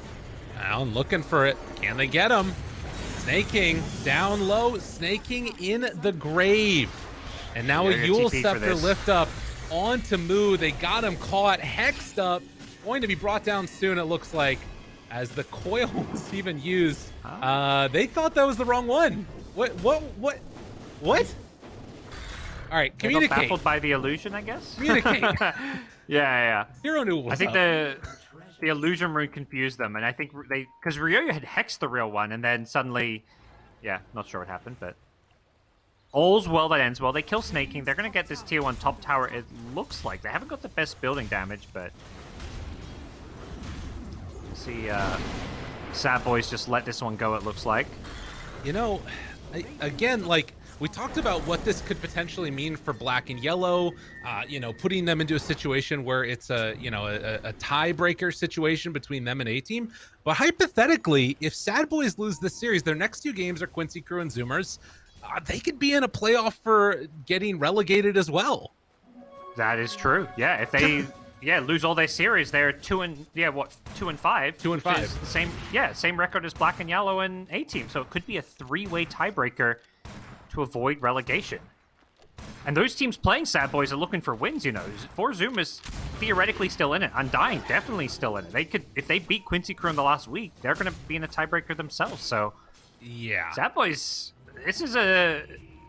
Now looking for it. Can they get him? Snaking down low, snaking in the grave. And now a Yule Scepter lift up onto Moo. They got him caught, hexed up, going to be brought down soon, it looks like, as the coil was even used. They thought that was the wrong one. What? All right, communicate. They got baffled by the illusion, I guess? Communicate. Yeah. Zero knew what was I think up. the illusion rune confused them, and I think because Ryoya had hexed the real one, and then suddenly, yeah, not sure what happened, but all's well that ends well. They kill Snaking. They're going to get this tier 1 top tower, it looks like. They haven't got the best building damage, but see Sadboys just let this one go, it looks like. You know, again, like, we talked about what this could potentially mean for Black and Yellow, you know, putting them into a situation where it's a tiebreaker situation between them and A-Team. But hypothetically, if Sadboys lose this series, their next 2 games are Quincy Crew and Zoomers, they could be in a playoff for getting relegated as well. That is true. Yeah, if they lose all their series, they're 2 and 5. 2 and 5. Is the same record as Black and Yellow and A-Team. So it could be a 3-way tiebreaker to avoid relegation. And those teams playing Sadboys are looking for wins, you know. 4Zoom is theoretically still in it. Undying definitely still in it. They could, if they beat Quincy Crew in the last week, they're going to be in a tiebreaker themselves. So yeah, Sadboys, this is a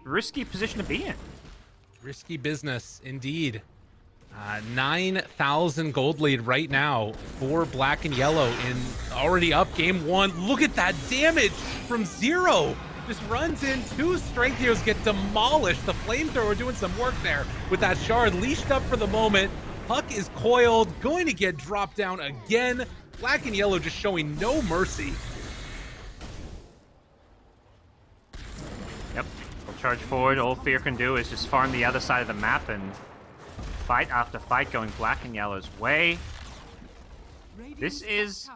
risky position to be in. Risky business indeed. 9,000 gold lead right now for Black and Yellow in already up game 1. Look at that damage from Zero. Just runs in, 2 strength heroes get demolished. The flamethrower doing some work there with that shard leashed up for the moment. Puck is coiled, going to get dropped down again. Black and Yellow just showing no mercy. Yep, we'll charge forward. All Fear can do is just farm the other side of the map and fight after fight going Black and Yellow's way. This is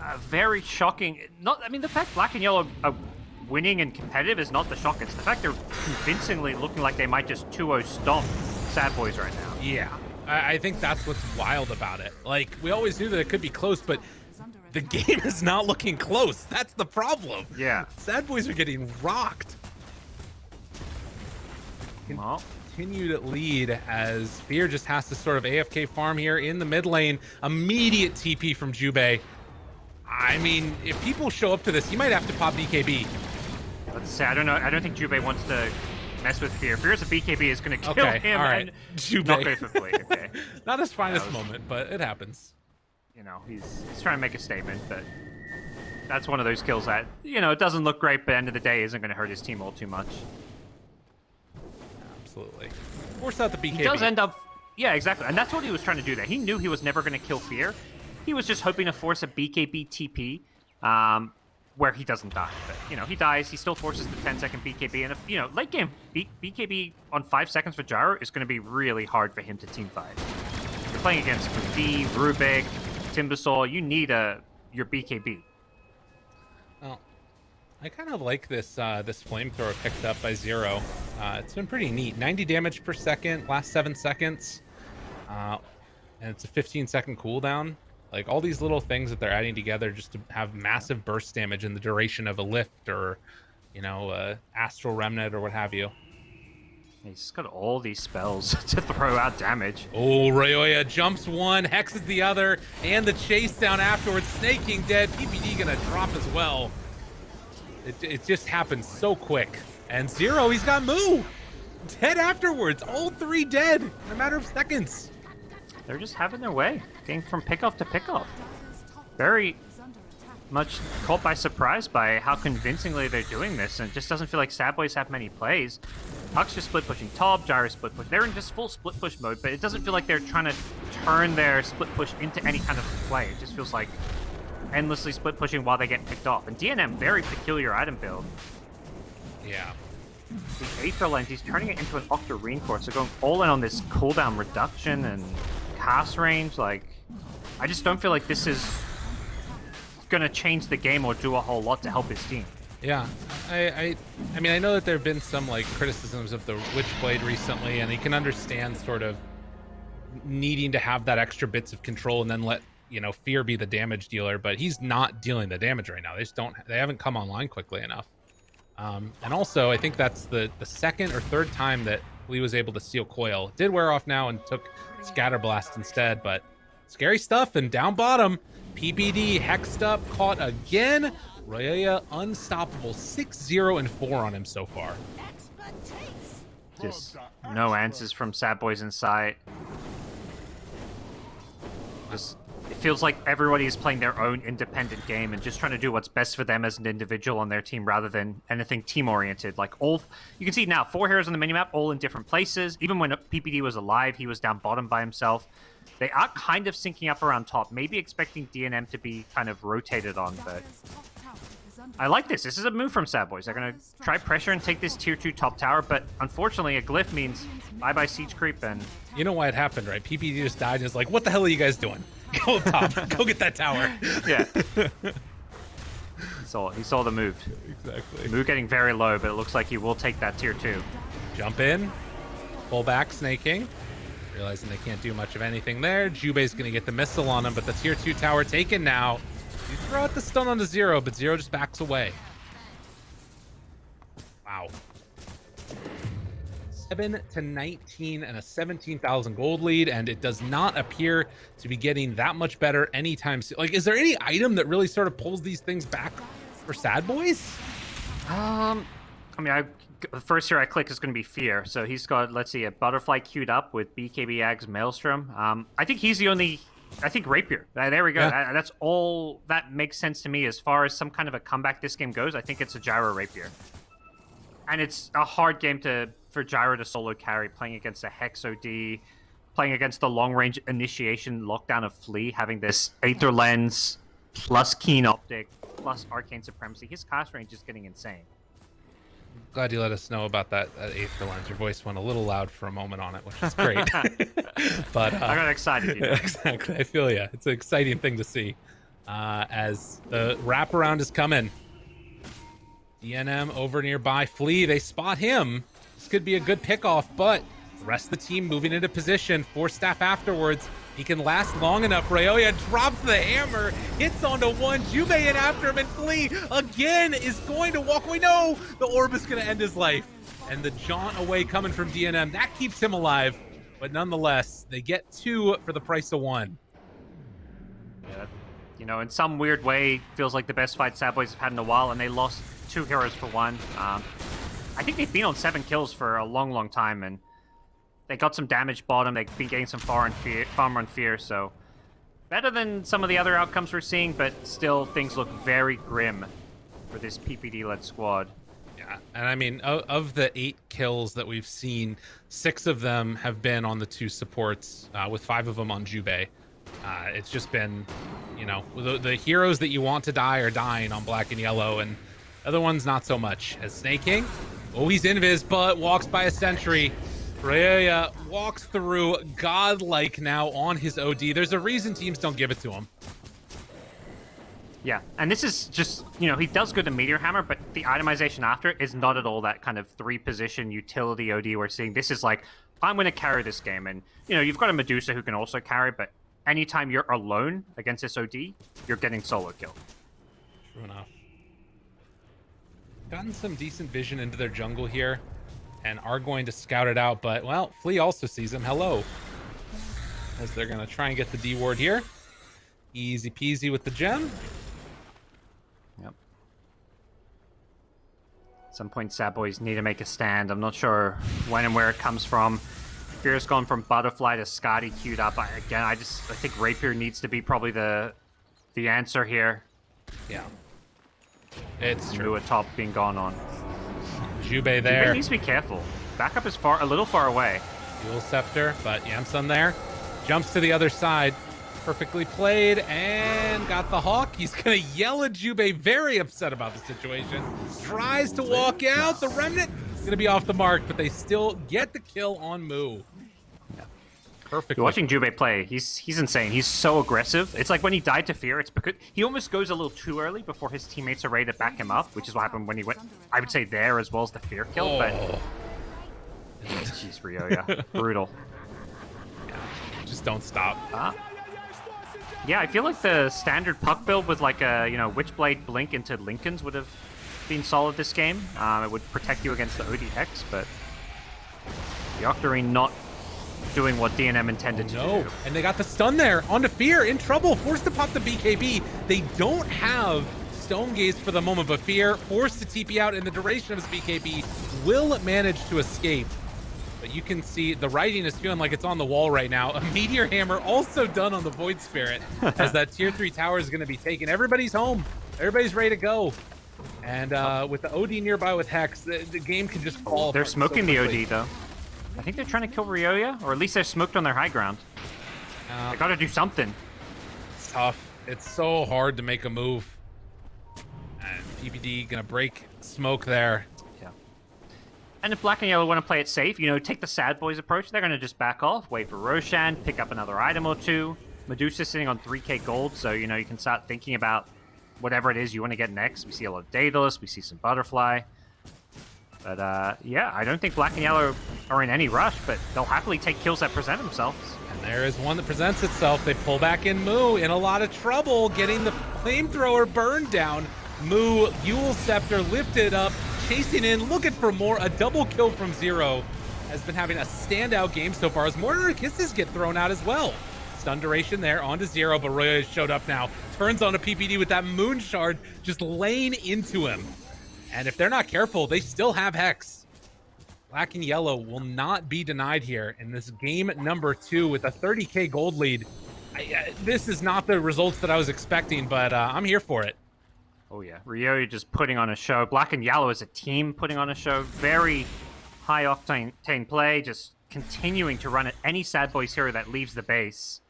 a very shocking. The fact Black and Yellow are winning and competitive is not the shock. It's the fact they're convincingly looking like they might just 2-0 stomp Sadboys right now. Yeah, I think that's what's wild about it. Like, we always knew that it could be close, but the game is not looking close. That's the problem. Yeah. Sadboys are getting rocked. Well, Continued lead as Fear just has to sort of AFK farm here in the mid lane. Immediate TP from Jubei. I mean, if people show up to this, you might have to pop BKB. let's say, I don't know. I don't think Jubei wants to mess with Fear. Fear's a BKB is going to kill him. All right. And Jubei. not go for Flea. Okay. Not his finest moment, but it happens. You know, he's trying to make a statement, but that's one of those kills that, you know, it doesn't look great, but at the end of the day, isn't going to hurt his team all too much. Absolutely. Force out the BKB. He does end up... Yeah, exactly. And that's what he was trying to do there. He knew he was never going to kill Fear. He was just hoping to force a BKB TP, where he doesn't die. But, you know, he dies. He still forces the 10-second BKB. And, if, you know, late game, BKB on 5 seconds for Gyro is going to be really hard for him to team fight. You're playing against D, Rubik, Timbersaw. You need your BKB. Well, I kind of like this this flamethrower picked up by Zero. It's been pretty neat. 90 damage per second, last 7 seconds. And it's a 15-second cooldown. Like, all these little things that they're adding together just to have massive burst damage in the duration of a lift or, you know, Astral Remnant or what have you. He's got all these spells to throw out damage. Oh, Ryoya jumps one, hexes the other, and the chase down afterwards. Snaking dead. PPD gonna drop as well. It just happens so quick. And Zero, he's got Moo. Dead afterwards. All 3 dead in a matter of seconds. They're just having their way, getting from pickoff to pickoff. Very much caught by surprise by how convincingly they're doing this, and it just doesn't feel like Sadboys have many plays. Puck's just split pushing top, Gyro split push. They're in just full split push mode, but it doesn't feel like they're trying to turn their split push into any kind of play. It just feels like endlessly split pushing while they get picked off. And DNM, very peculiar item build. Yeah. The Aether Lens, he's turning it into an Octarine Core, so going all in on this cooldown reduction and cast range. Like, I just don't feel like this is going to change the game or do a whole lot to help his team. Yeah, I mean, I know that there have been some like criticisms of the Witchblade recently, and you can understand sort of needing to have that extra bits of control and then let, you know, fear be the damage dealer, but he's not dealing the damage right now. They haven't come online quickly enough. And also, I think that's the second or third time that Lee was able to steal Coil. It did wear off now and took Scatterblast instead, but scary stuff. And down bottom, PPD hexed up, caught again. Roya unstoppable, 6-0 and 4 on him so far. Just no answers from Sadboys in sight. Just, it feels like everybody is playing their own independent game and just trying to do what's best for them as an individual on their team rather than anything team-oriented. Like, all you can see now, 4 heroes on the minimap, all in different places. Even when PPD was alive, he was down bottom by himself. They are kind of syncing up around top, maybe expecting DNM to be kind of rotated on, but I like this. This is a move from Sadboys. They're going to try pressure and take this tier 2 top tower, but unfortunately a glyph means bye-bye siege creep, and you know why it happened, right? PPD just died and is like, what the hell are you guys doing? Go up top. Go get that tower. Yeah. He saw the move. Exactly. Move getting very low, but it looks like he will take that tier 2. Jump in. Pull back, snaking. Realizing they can't do much of anything there. Jubei's going to get the missile on him, but the tier 2 tower taken now. You throw out the stun onto Zero, but Zero just backs away. Wow. 7-19 and a 17,000 gold lead, and it does not appear to be getting that much better anytime soon. Like, is there any item that really sort of pulls these things back for Sadboys? I mean, the first here I click is going to be Fear. So he's got, let's see, a Butterfly queued up with BKB Ag's Maelstrom. I think he's the only... I think Rapier. There we go. Yeah. That's all that makes sense to me as far as some kind of a comeback this game goes. I think it's a Gyro Rapier. And it's a hard game for Gyro to solo carry, playing against a Hex OD, playing against the long-range initiation lockdown of Flea, having this Aether Lens, plus Keen Optic, plus Arcane Supremacy. His cast range is getting insane. Glad you let us know about that Aether Lens. Your voice went a little loud for a moment on it, which is great. But I got excited. You know? Exactly. I feel you. It's an exciting thing to see as the wraparound is coming. DNM over nearby. Flea, they spot him. This could be a good pickoff, but the rest of the team moving into position. 4 staff afterwards. He can last long enough. Rayoya drops the hammer, hits onto one. Jubei in after him, and Flea again is going to walk away. No, the orb is going to end his life. And the jaunt away coming from DNM, that keeps him alive. But nonetheless, they get 2 for the price of 1. Yeah, you know, in some weird way, feels like the best fight Sadboys have had in a while, and they lost 2 heroes for 1. I think they've been on 7 kills for a long, long time, and they got some damage bottom. They've been getting some farm run fear, so better than some of the other outcomes we're seeing, but still things look very grim for this PPD-led squad. Yeah, and I mean, of the 8 kills that we've seen, 6 of them have been on the 2 supports, with 5 of them on Jubei. It's just been, you know, the heroes that you want to die are dying on black and yellow, and other ones not so much. As Snake King, oh, he's invis, but walks by a sentry. Raya walks through, godlike now on his OD. There's a reason teams don't give it to him. Yeah, and this is just, you know, he does good to Meteor Hammer, but the itemization after is not at all that kind of 3-position utility OD we're seeing. This is like, I'm going to carry this game, and, you know, you've got a Medusa who can also carry, but anytime you're alone against this OD, you're getting solo kill. True enough. Gotten some decent vision into their jungle here, and are going to scout it out, but, well, Flea also sees him. Hello. As they're going to try and get the D ward here. Easy peasy with the gem. Yep. At some point, Sadboys need to make a stand. I'm not sure when and where it comes from. Fear's gone from Butterfly to Scotty queued up. I think Rapier needs to be probably the answer here. Yeah. It's true. With top being gone on. Jubei there. Jubei needs to be careful. Backup is a little far away. Dual Scepter, but Yamsun there. Jumps to the other side. Perfectly played and got the hawk. He's gonna yell at Jubei, very upset about the situation. Tries to walk out. The remnant is gonna be off the mark, but they still get the kill on Moo. Perfect. You're watching Jubei play. He's insane. He's so aggressive. It's like when he died to Fear, it's because he almost goes a little too early before his teammates are ready to back him up, which is what happened when he went, I would say, there as well as the Fear kill. But jeez, Rio, yeah, brutal. Just don't stop. Yeah, I feel like the standard puck build with like a Witchblade blink into Lincolns would have been solid this game. It would protect you against the OD Hex, but the Octarine not doing what DNM intended to do. And they got the stun there onto Fear, in trouble, forced to pop the BKB. They don't have Stone Gaze for the moment, but Fear forced to TP out in the duration of his BKB, will manage to escape. But you can see the writing is feeling like it's on the wall right now. A Meteor Hammer also done on the Void Spirit as that tier 3 tower is going to be taken. Everybody's home. Everybody's ready to go. And with the OD nearby with Hex, the game can just fall. They're smoking the OD, though. I think they're trying to kill Ryoya, or at least they're smoked on their high ground. They gotta do something. It's tough. It's so hard to make a move. And PPD gonna break smoke there. Yeah. And if Black and Yellow want to play it safe, take the Sadboys approach, they're gonna just back off, wait for Roshan, pick up another item or two. Medusa's sitting on 3k gold, so you can start thinking about whatever it is you want to get next. We see a lot of Daedalus, we see some Butterfly. But yeah, I don't think Black and Yellow are in any rush, but they'll happily take kills that present themselves. And there is one that presents itself. They pull back in Moo in a lot of trouble, getting the flamethrower burned down. Moo, Yule Scepter lifted up, chasing in, looking for more. A double kill from Zero. Has been having a standout game so far as Mortar Kisses get thrown out as well. Stun duration there onto Zero, but Roya showed up now. Turns on a PPD with that Moon Shard just laying into him. And if they're not careful, they still have Hex. Black and Yellow will not be denied here in this game number 2 with a 30k gold lead. This is not the results that I was expecting, but I'm here for it. Oh yeah, Ryoya just putting on a show. Black and Yellow as a team putting on a show. Very high octane play, just continuing to run at any Sadboys hero that leaves the base.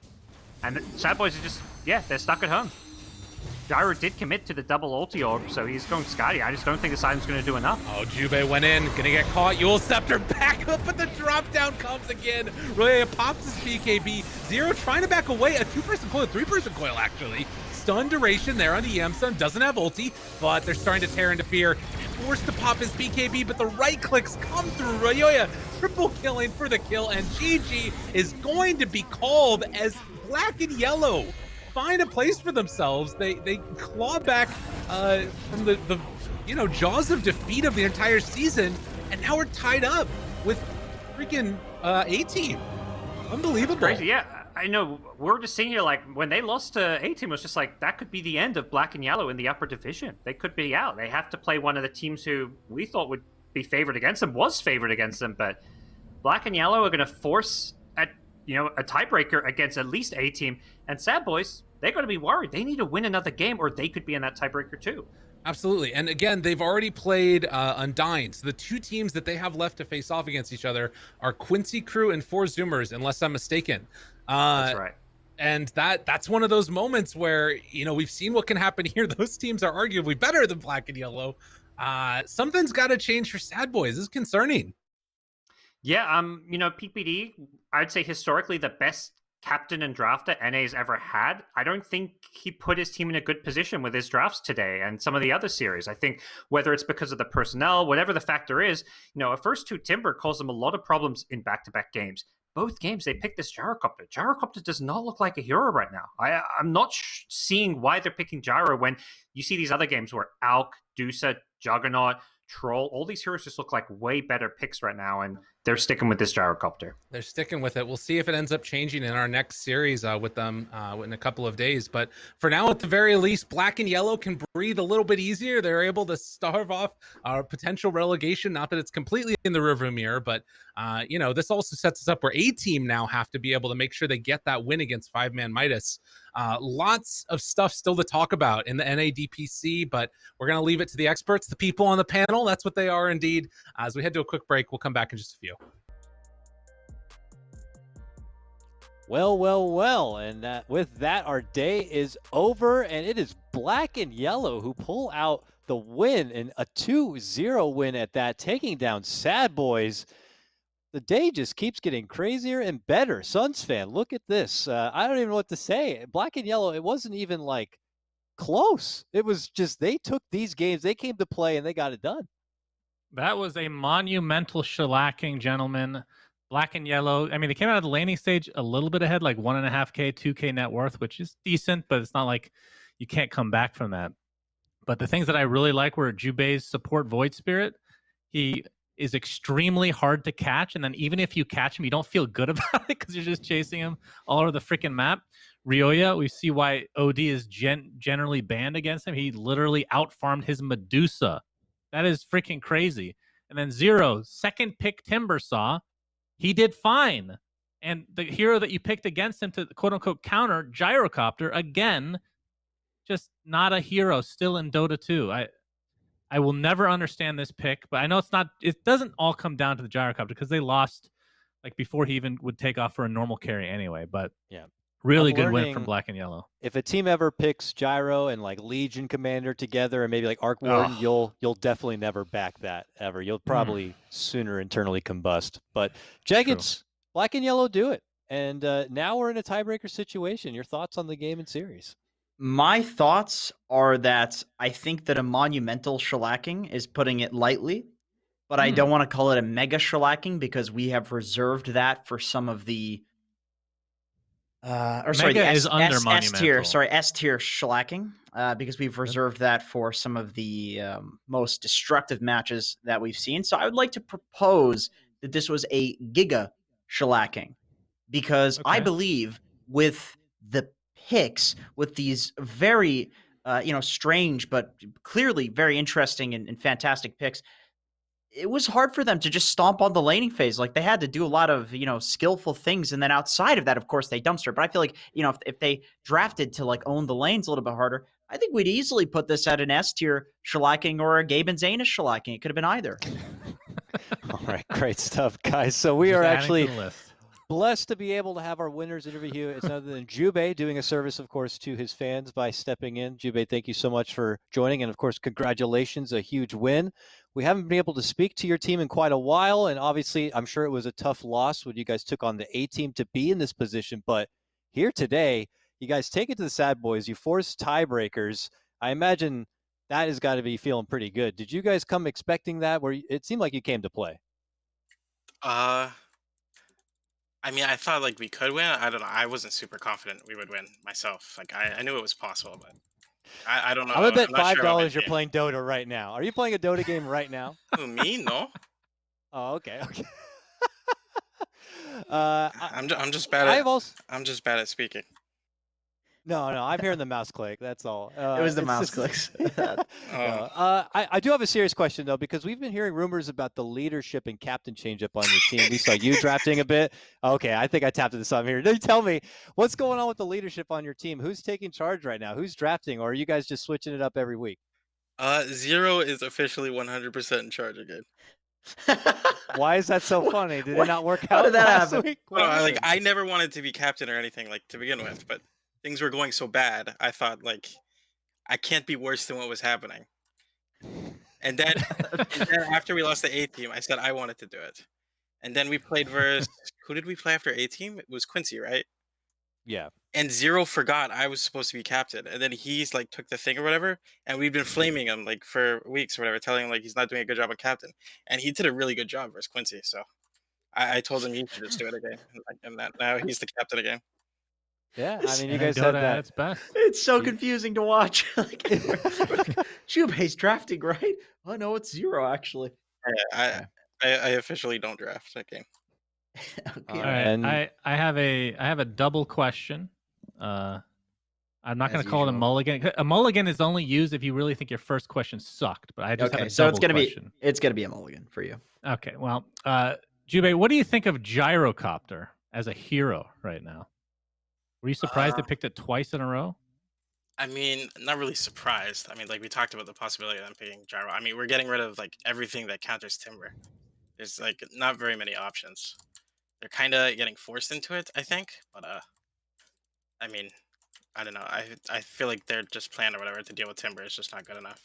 And the Sadboys are just, they're stuck at home. Gyro did commit to the double ulti orb, so he's going Scotty. I just don't think this item's going to do enough. Oh, Jubei went in, gonna get caught. Yule Scepter back up, but the drop down comes again. Roya pops his BKB. Zero trying to back away. A 2-person coil, 3-person coil actually. Stun duration there on the EM Stun. Doesn't have ulti, but they're starting to tear into Fear. Forced to pop his BKB, but the right clicks come through. Ryoya triple killing for the kill, and GG is going to be called as Black and Yellow find a place for themselves. They claw back from the jaws of defeat of the entire season, and now we're tied up with freaking A-Team. Unbelievable. Crazy, yeah. I know. We're just sitting here like when they lost to A-Team, it was just like that could be the end of Black and Yellow in the upper division. They could be out. They have to play one of the teams who we thought would be favored against them, was favored against them, but Black and Yellow are going to force a tiebreaker against at least A-Team, and Sadboys, they're going to be worried. They need to win another game, or they could be in that tiebreaker too. Absolutely. And again, they've already played Undying. So the two teams that they have left to face off against each other are Quincy Crew and Four Zoomers, unless I'm mistaken. That's right. And that's one of those moments where, we've seen what can happen here. Those teams are arguably better than Black and Yellow. Something's got to change for Sadboys. This is concerning. Yeah, PPD, I'd say historically the best captain and drafter NA's ever had. I don't think he put his team in a good position with his drafts today and some of the other series. I think whether it's because of the personnel, whatever the factor is, a first 2 Timber caused them a lot of problems in back-to-back games. Both games, they picked this Gyrocopter. Gyrocopter does not look like a hero right now. I'm not seeing why they're picking Gyro when you see these other games where Alk, Dusa, Juggernaut, Troll, all these heroes just look like way better picks right now, and they're sticking with this Gyrocopter. They're sticking with it. We'll see if it ends up changing in our next series with them in a couple of days. But for now, at the very least, Black and Yellow can breathe a little bit easier. They're able to starve off our potential relegation. Not that it's completely in the rearview mirror, but this also sets us up where A-Team now have to be able to make sure they get that win against 5-Man Midas. Lots of stuff still to talk about in the NADPC, but we're going to leave it to the experts, the people on the panel. That's what they are indeed. As we head to a quick break, we'll come back in just a few. Well, well, well, and with that, our day is over, and it is Black and Yellow who pull out the win, and a 2-0 win at that, taking down Sadboys. The day just keeps getting crazier and better. Suns fan, look at this. I don't even know what to say. Black and Yellow, it wasn't even like close. It was just they took these games, they came to play, and they got it done. That was a monumental shellacking, gentlemen. Black and Yellow. I mean, they came out of the laning stage a little bit ahead, like 1.5K, 2K net worth, which is decent, but it's not like you can't come back from that. But the things that I really like were Jubei's support Void Spirit. He is extremely hard to catch, and then even if you catch him, you don't feel good about it because you're just chasing him all over the freaking map. Ryoya, we see why OD is generally banned against him. He literally outfarmed his Medusa. That is freaking crazy. And then Zero, second pick Timbersaw, he did fine. And the hero that you picked against him to quote unquote counter, Gyrocopter, again, just not a hero still in Dota 2. I will never understand this pick, but I know it doesn't all come down to the Gyrocopter because they lost like before he even would take off for a normal carry anyway. But yeah, really good win from Black and Yellow. If a team ever picks Gyro and like Legion Commander together and maybe like Arc Warden, you'll definitely never back that ever. You'll probably sooner internally combust. But Jaggeds, Black and Yellow do it. And now we're in a tiebreaker situation. Your thoughts on the game and series? My thoughts are that I think that a monumental shellacking is putting it lightly, but I don't want to call it a mega shellacking because we have reserved that for some of the S tier shellacking because we've reserved that for some of the most destructive matches that we've seen. So I would like to propose that this was a giga shellacking because I believe with the picks, with these very strange but clearly very interesting and fantastic picks, it was hard for them to just stomp on the laning phase. Like they had to do a lot of, skillful things. And then outside of that, of course, they dumpster. But I feel like, if they drafted to like own the lanes a little bit harder, I think we'd easily put this at an S tier shellacking or a Gabe and Zanis shellacking. It could have been either. All right, great stuff, guys. So we are actually blessed to be able to have our winners interview here. It's other than Jubei doing a service, of course, to his fans by stepping in. Jubei, thank you so much for joining. And of course, congratulations, a huge win. We haven't been able to speak to your team in quite a while. And obviously, I'm sure it was a tough loss when you guys took on the A team to be in this position. But here today, you guys take it to the Sadboys. You force tiebreakers. I imagine that has got to be feeling pretty good. Did you guys come expecting that? Where it seemed like you came to play? I mean, I thought like we could win. I don't know. I wasn't super confident we would win myself. Like I knew it was possible, but I don't know. I'm gonna bet $5 you're playing Dota right now. Are you playing a Dota game right now? Who, me? No. Oh, okay. I'm just bad at. I'm just bad at speaking. No, I'm hearing the mouse click. That's all. It was the mouse clicks. I do have a serious question, though, because we've been hearing rumors about the leadership and captain change-up on your team. We saw you drafting a bit. Okay, I think I tapped into something here. Tell me, what's going on with the leadership on your team? Who's taking charge right now? Who's drafting, or are you guys just switching it up every week? Zero is officially 100% in charge again. Why is that so funny? Did it not work out? How did that last happen? week? I never wanted to be captain or anything like to begin with, but things were going so bad. I thought like I can't be worse than what was happening. And then after we lost the A team, I said I wanted to do it. And then we played versus who did we play after A team? It was Quincy, right? Yeah. And Zero forgot I was supposed to be captain, and then he's like took the thing or whatever, and we've been flaming him like for weeks or whatever, telling him like he's not doing a good job on captain, and he did a really good job versus Quincy. So I told him he should just do it again, and now he's the captain again. Yeah, I mean, you guys had that. It's best. It's so confusing to watch. Jubei's drafting, right? Oh no, it's Zero actually. I officially don't draft that game. Okay. All right, I have a double question. I'm not going to call it a mulligan. A mulligan is only used if you really think your first question sucked. But I just have a double question. It's gonna be a mulligan for you. Okay, well, Jubei, what do you think of Gyrocopter as a hero right now? Were you surprised they picked it twice in a row? I mean, not really surprised. I mean, like we talked about the possibility of them picking Gyro. I mean, we're getting rid of like everything that counters Timber. There's like not very many options. they're kind of getting forced into it, I think. But I mean, I don't know. I feel like their just plan or whatever to deal with Timber is just not good enough.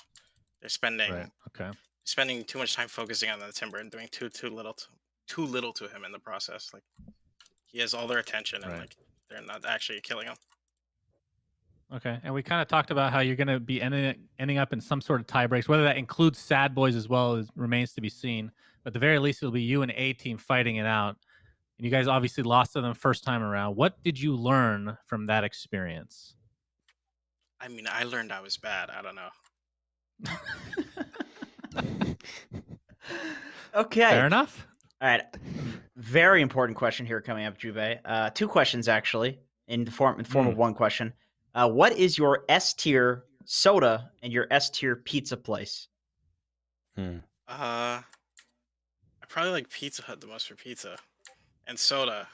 They're Right. Okay. spending too much time focusing on the Timber and doing too little to him in the process. Like he has all their attention and Right. like they're not actually killing him. Okay. And we kind of talked about how you're going to be ending up in some sort of tie breaks, whether that includes Sadboys as well as remains to be seen. But at the very least, it'll be you and A team fighting it out. And you guys obviously lost to them first time around. What did you learn from that experience? I mean, I learned I was bad. I don't know. Okay. Fair enough. All right. Very important question here coming up, Jube. 2 questions actually in the form of one question. What is your S tier soda and your S tier pizza place? I probably like Pizza Hut the most for pizza, and soda.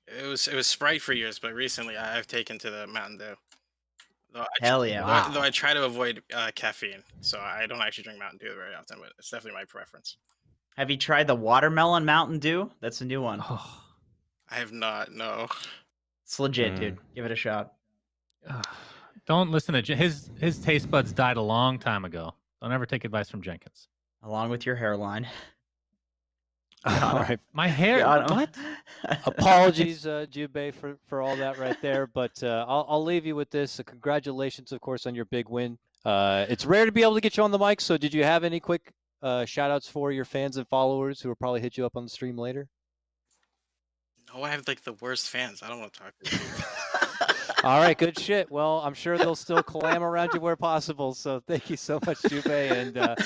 It was Sprite for years, but recently I've taken to the Mountain Dew. Hell yeah! Though I try to avoid caffeine, so I don't actually drink Mountain Dew very often, but it's definitely my preference. Have you tried the watermelon Mountain Dew? That's a new one. Oh, I have not. No. It's legit, dude. Give it a shot. don't listen to his taste buds died a long time ago. Don't ever take advice from Jenkins. Along with your hairline. All right. My hair. What? Apologies, Jubei, for all that right there. But I'll leave you with this. Congratulations, of course, on your big win. It's rare to be able to get you on the mic. So did you have any quick shout outs for your fans and followers who will probably hit you up on the stream later? No, I have like the worst fans. I don't want to talk to you. All right, good shit. Well, I'm sure they'll still clam around you where possible. So thank you so much, Jubei, and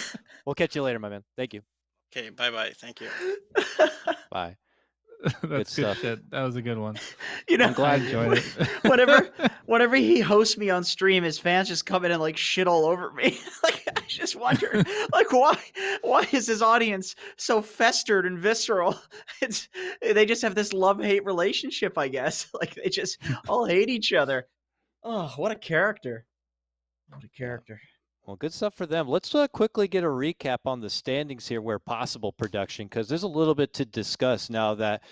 we'll catch you later, my man. Thank you. Okay, bye. Thank you. Bye. That's good stuff. shit. That was a good one. You know, I'm glad I enjoyed it. whenever he hosts me on stream, his fans just come in and like shit all over me. Like I just wonder, like why is his audience so festered and visceral? They just have this love-hate relationship, I guess. Like they just all hate each other. Oh, what a character! What a character. Well, good stuff for them. Let's quickly get a recap on the standings here where possible, production, because there's a little bit to discuss now that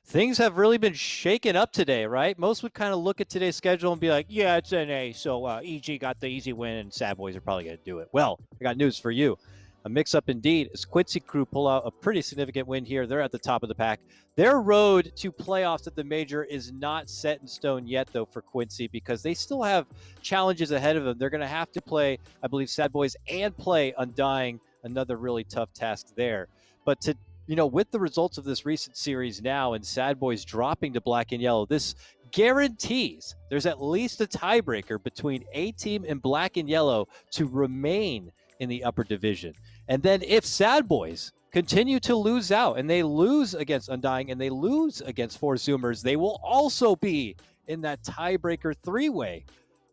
things have really been shaken up today, right? Most would kind of look at today's schedule and be like, yeah, it's NA, so EG got the easy win and Sadboys are probably going to do it. Well, I got news for you. A mix-up indeed as Quincy Crew pull out a pretty significant win here. They're at the top of the pack. Their road to playoffs at the major is not set in stone yet, though, for Quincy, because they still have challenges ahead of them. They're going to have to play, I believe, Sadboys and play Undying, another really tough task there. But to with the results of this recent series now and Sadboys dropping to Black and Yellow, this guarantees there's at least a tiebreaker between A-Team and Black and Yellow to remain in the upper division. And then if Sadboys continue to lose out and they lose against Undying and they lose against Four Zoomers, they will also be in that tiebreaker 3-way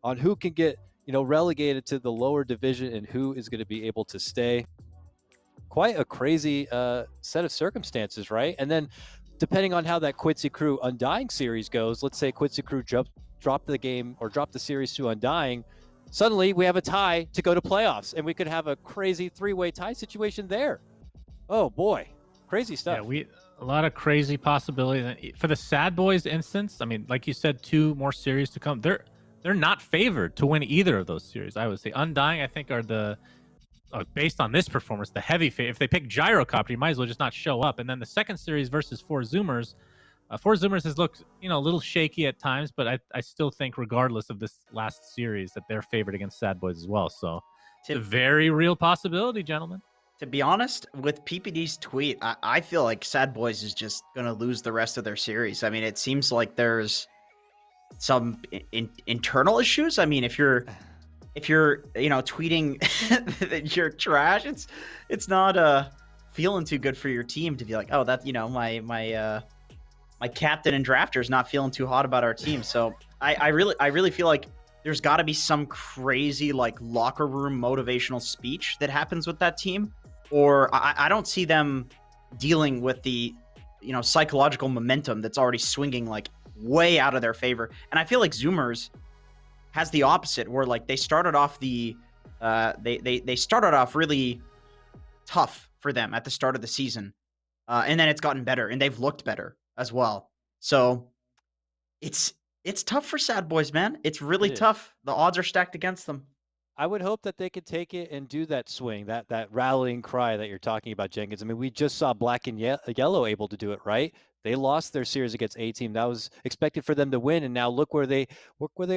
on who can get relegated to the lower division and who is going to be able to stay. Quite a crazy set of circumstances, right? And then depending on how that Quincy Crew Undying series goes, let's say Quincy Crew drop the game or drop the series to Undying, suddenly we have a tie to go to playoffs, and we could have a crazy 3-way tie situation there. Oh boy, crazy stuff. Yeah, a lot of crazy possibilities for the Sadboys instance. I mean, like you said, 2 more series to come. They're not favored to win either of those series. I would say Undying, I think, are the based on this performance, the heavy favorite. If they pick Gyrocopter, you might as well just not show up. And then the second series versus Four Zoomers. Four Zoomers has looked, a little shaky at times, but I still think, regardless of this last series, that they're favored against Sadboys as well. So it's a very real possibility, gentlemen. To be honest, with PPD's tweet, I feel like Sadboys is just going to lose the rest of their series. I mean, it seems like there's some internal issues. I mean, if you're tweeting that you're trash, it's not feeling too good for your team to be like, oh, that my captain and drafter is not feeling too hot about our team. So I really feel like there's got to be some crazy like locker room motivational speech that happens with that team, or I don't see them dealing with the psychological momentum that's already swinging like way out of their favor. And I feel like Zoomers has the opposite, where like they started off they started off really tough for them at the start of the season, and then it's gotten better and they've looked better. as well. So it's tough for Sad Boys, man. It's really It is. tough. The odds are stacked against them. I would hope that they could take it and do that swing, that rallying cry that you're talking about, Jenkins. I mean, we just saw Black and Yellow able to do it, right? They lost their series against A-Team. That was expected for them to win, and now look where they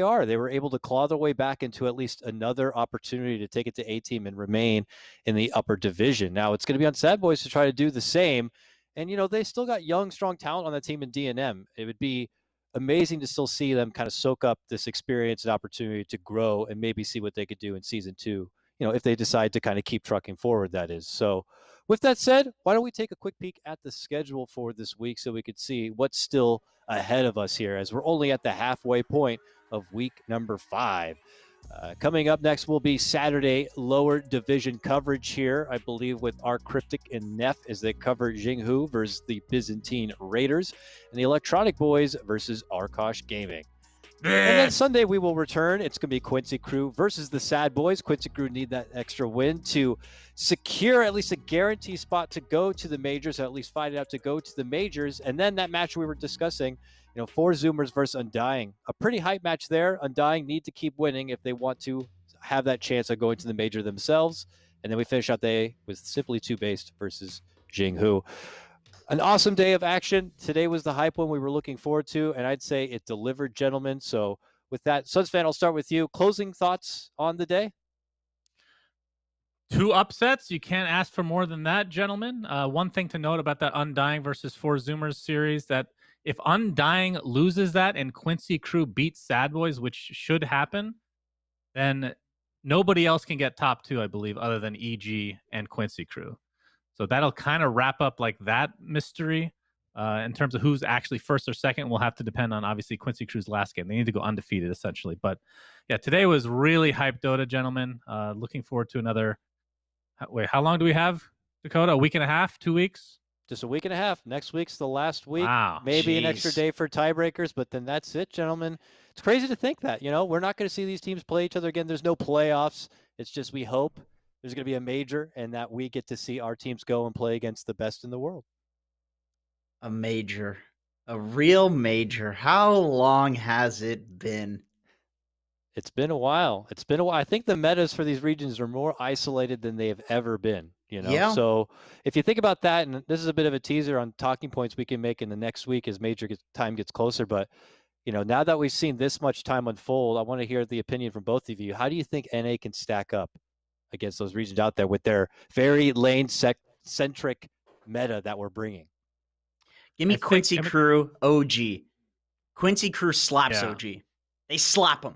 are. They were able to claw their way back into at least another opportunity to take it to A-Team and remain in the upper division. Now it's going to be on Sad Boys to try to do the same. And they still got young, strong talent on that team in DNM. It would be amazing to still see them kind of soak up this experience and opportunity to grow and maybe see what they could do in season 2, if they decide to kind of keep trucking forward, that is. So with that said, why don't we take a quick peek at the schedule for this week so we could see what's still ahead of us here, as we're only at the halfway point of week number 5. Coming up next will be Saturday lower division coverage here, I believe, with our Cryptic and Neff as they cover Jinghu versus the Byzantine Raiders and the Electronic Boys versus Arkosh Gaming. And then Sunday we will return. It's going to be Quincy Crew versus the Sad Boys. Quincy Crew need that extra win to secure at least a guarantee spot to go to the majors, or at least fight it out to go to the majors. And then that match we were discussing, Four Zoomers versus Undying. A pretty hype match there. Undying need to keep winning if they want to have that chance of going to the major themselves. And then we finish out the day with Simply Two Based versus Jinghu. An awesome day of action. Today was the hype one we were looking forward to, and I'd say it delivered, gentlemen. So with that, Suns fan, I'll start with you. Closing thoughts on the day? 2 upsets. You can't ask for more than that, gentlemen. One thing to note about that Undying versus Four Zoomers series, that if Undying loses that and Quincy Crew beats Sad Boys, which should happen, then nobody else can get top 2, I believe, other than EG and Quincy Crew. So that'll kind of wrap up like that mystery. In terms of who's actually first or second, will have to depend on, obviously, Quincy Crew's last game. They need to go undefeated, essentially. But yeah, today was really hyped, Dota, gentlemen. Looking forward to another. Wait, how long do we have, Dakota? A week and a half? 2 weeks? Just a week and a half. Next week's the last week. Wow. Maybe an extra day for tiebreakers, but then that's it, gentlemen. It's crazy to think that, we're not going to see these teams play each other again. There's no playoffs. It's just we hope there's going to be a major and that we get to see our teams go and play against the best in the world. A major. A real major. How long has it been? It's been a while. I think the metas for these regions are more isolated than they have ever been, Yeah. So if you think about that, and this is a bit of a teaser on talking points we can make in the next week as major time gets closer, but now that we've seen this much time unfold, I want to hear the opinion from both of you. How do you think NA can stack up against those regions out there with their very lane-centric meta that we're bringing? Give me Quincy Crew OG. Quincy Crew slaps OG. They slap them.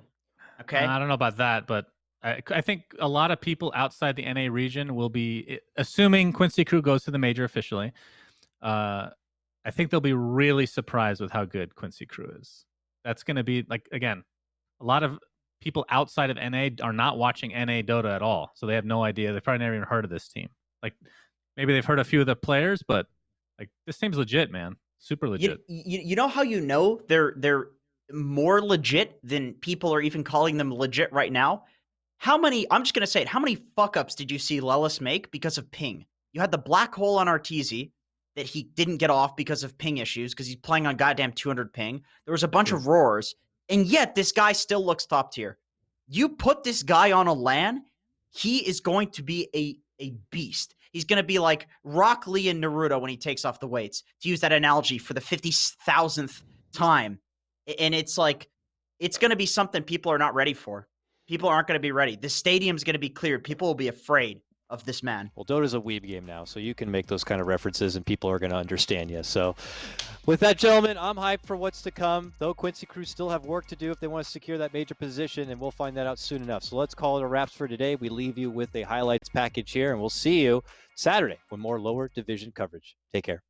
Okay. I don't know about that, but I think a lot of people outside the NA region will be, assuming Quincy Crew goes to the major officially, I think they'll be really surprised with how good Quincy Crew is. That's going to be, like, again, a lot of people outside of NA are not watching NA Dota at all, so they have no idea. They've probably never even heard of this team. Like, maybe they've heard a few of the players, but like, this team's legit, man. Super legit. You know how they're more legit than people are even calling them legit right now? I'm just going to say it, how many fuck-ups did you see Lelis make because of ping? You had the black hole on Arteezy that he didn't get off because of ping issues, because he's playing on goddamn 200 ping. There was a bunch of roars, and yet this guy still looks top tier. You put this guy on a LAN, he is going to be a beast. He's going to be like Rock Lee and Naruto when he takes off the weights, to use that analogy for the 50,000th time. And it's like, it's going to be something people are not ready for. People aren't going to be ready. The stadium's going to be cleared. People will be afraid of this man. Well, Dota's a weeb game now, so you can make those kind of references and people are going to understand you. So with that, gentlemen, I'm hyped for what's to come, though Quincy Crew still have work to do if they want to secure that major position, and we'll find that out soon enough. So let's call it a wraps for today. We leave you with a highlights package here, and we'll see you Saturday with more lower division coverage. Take care.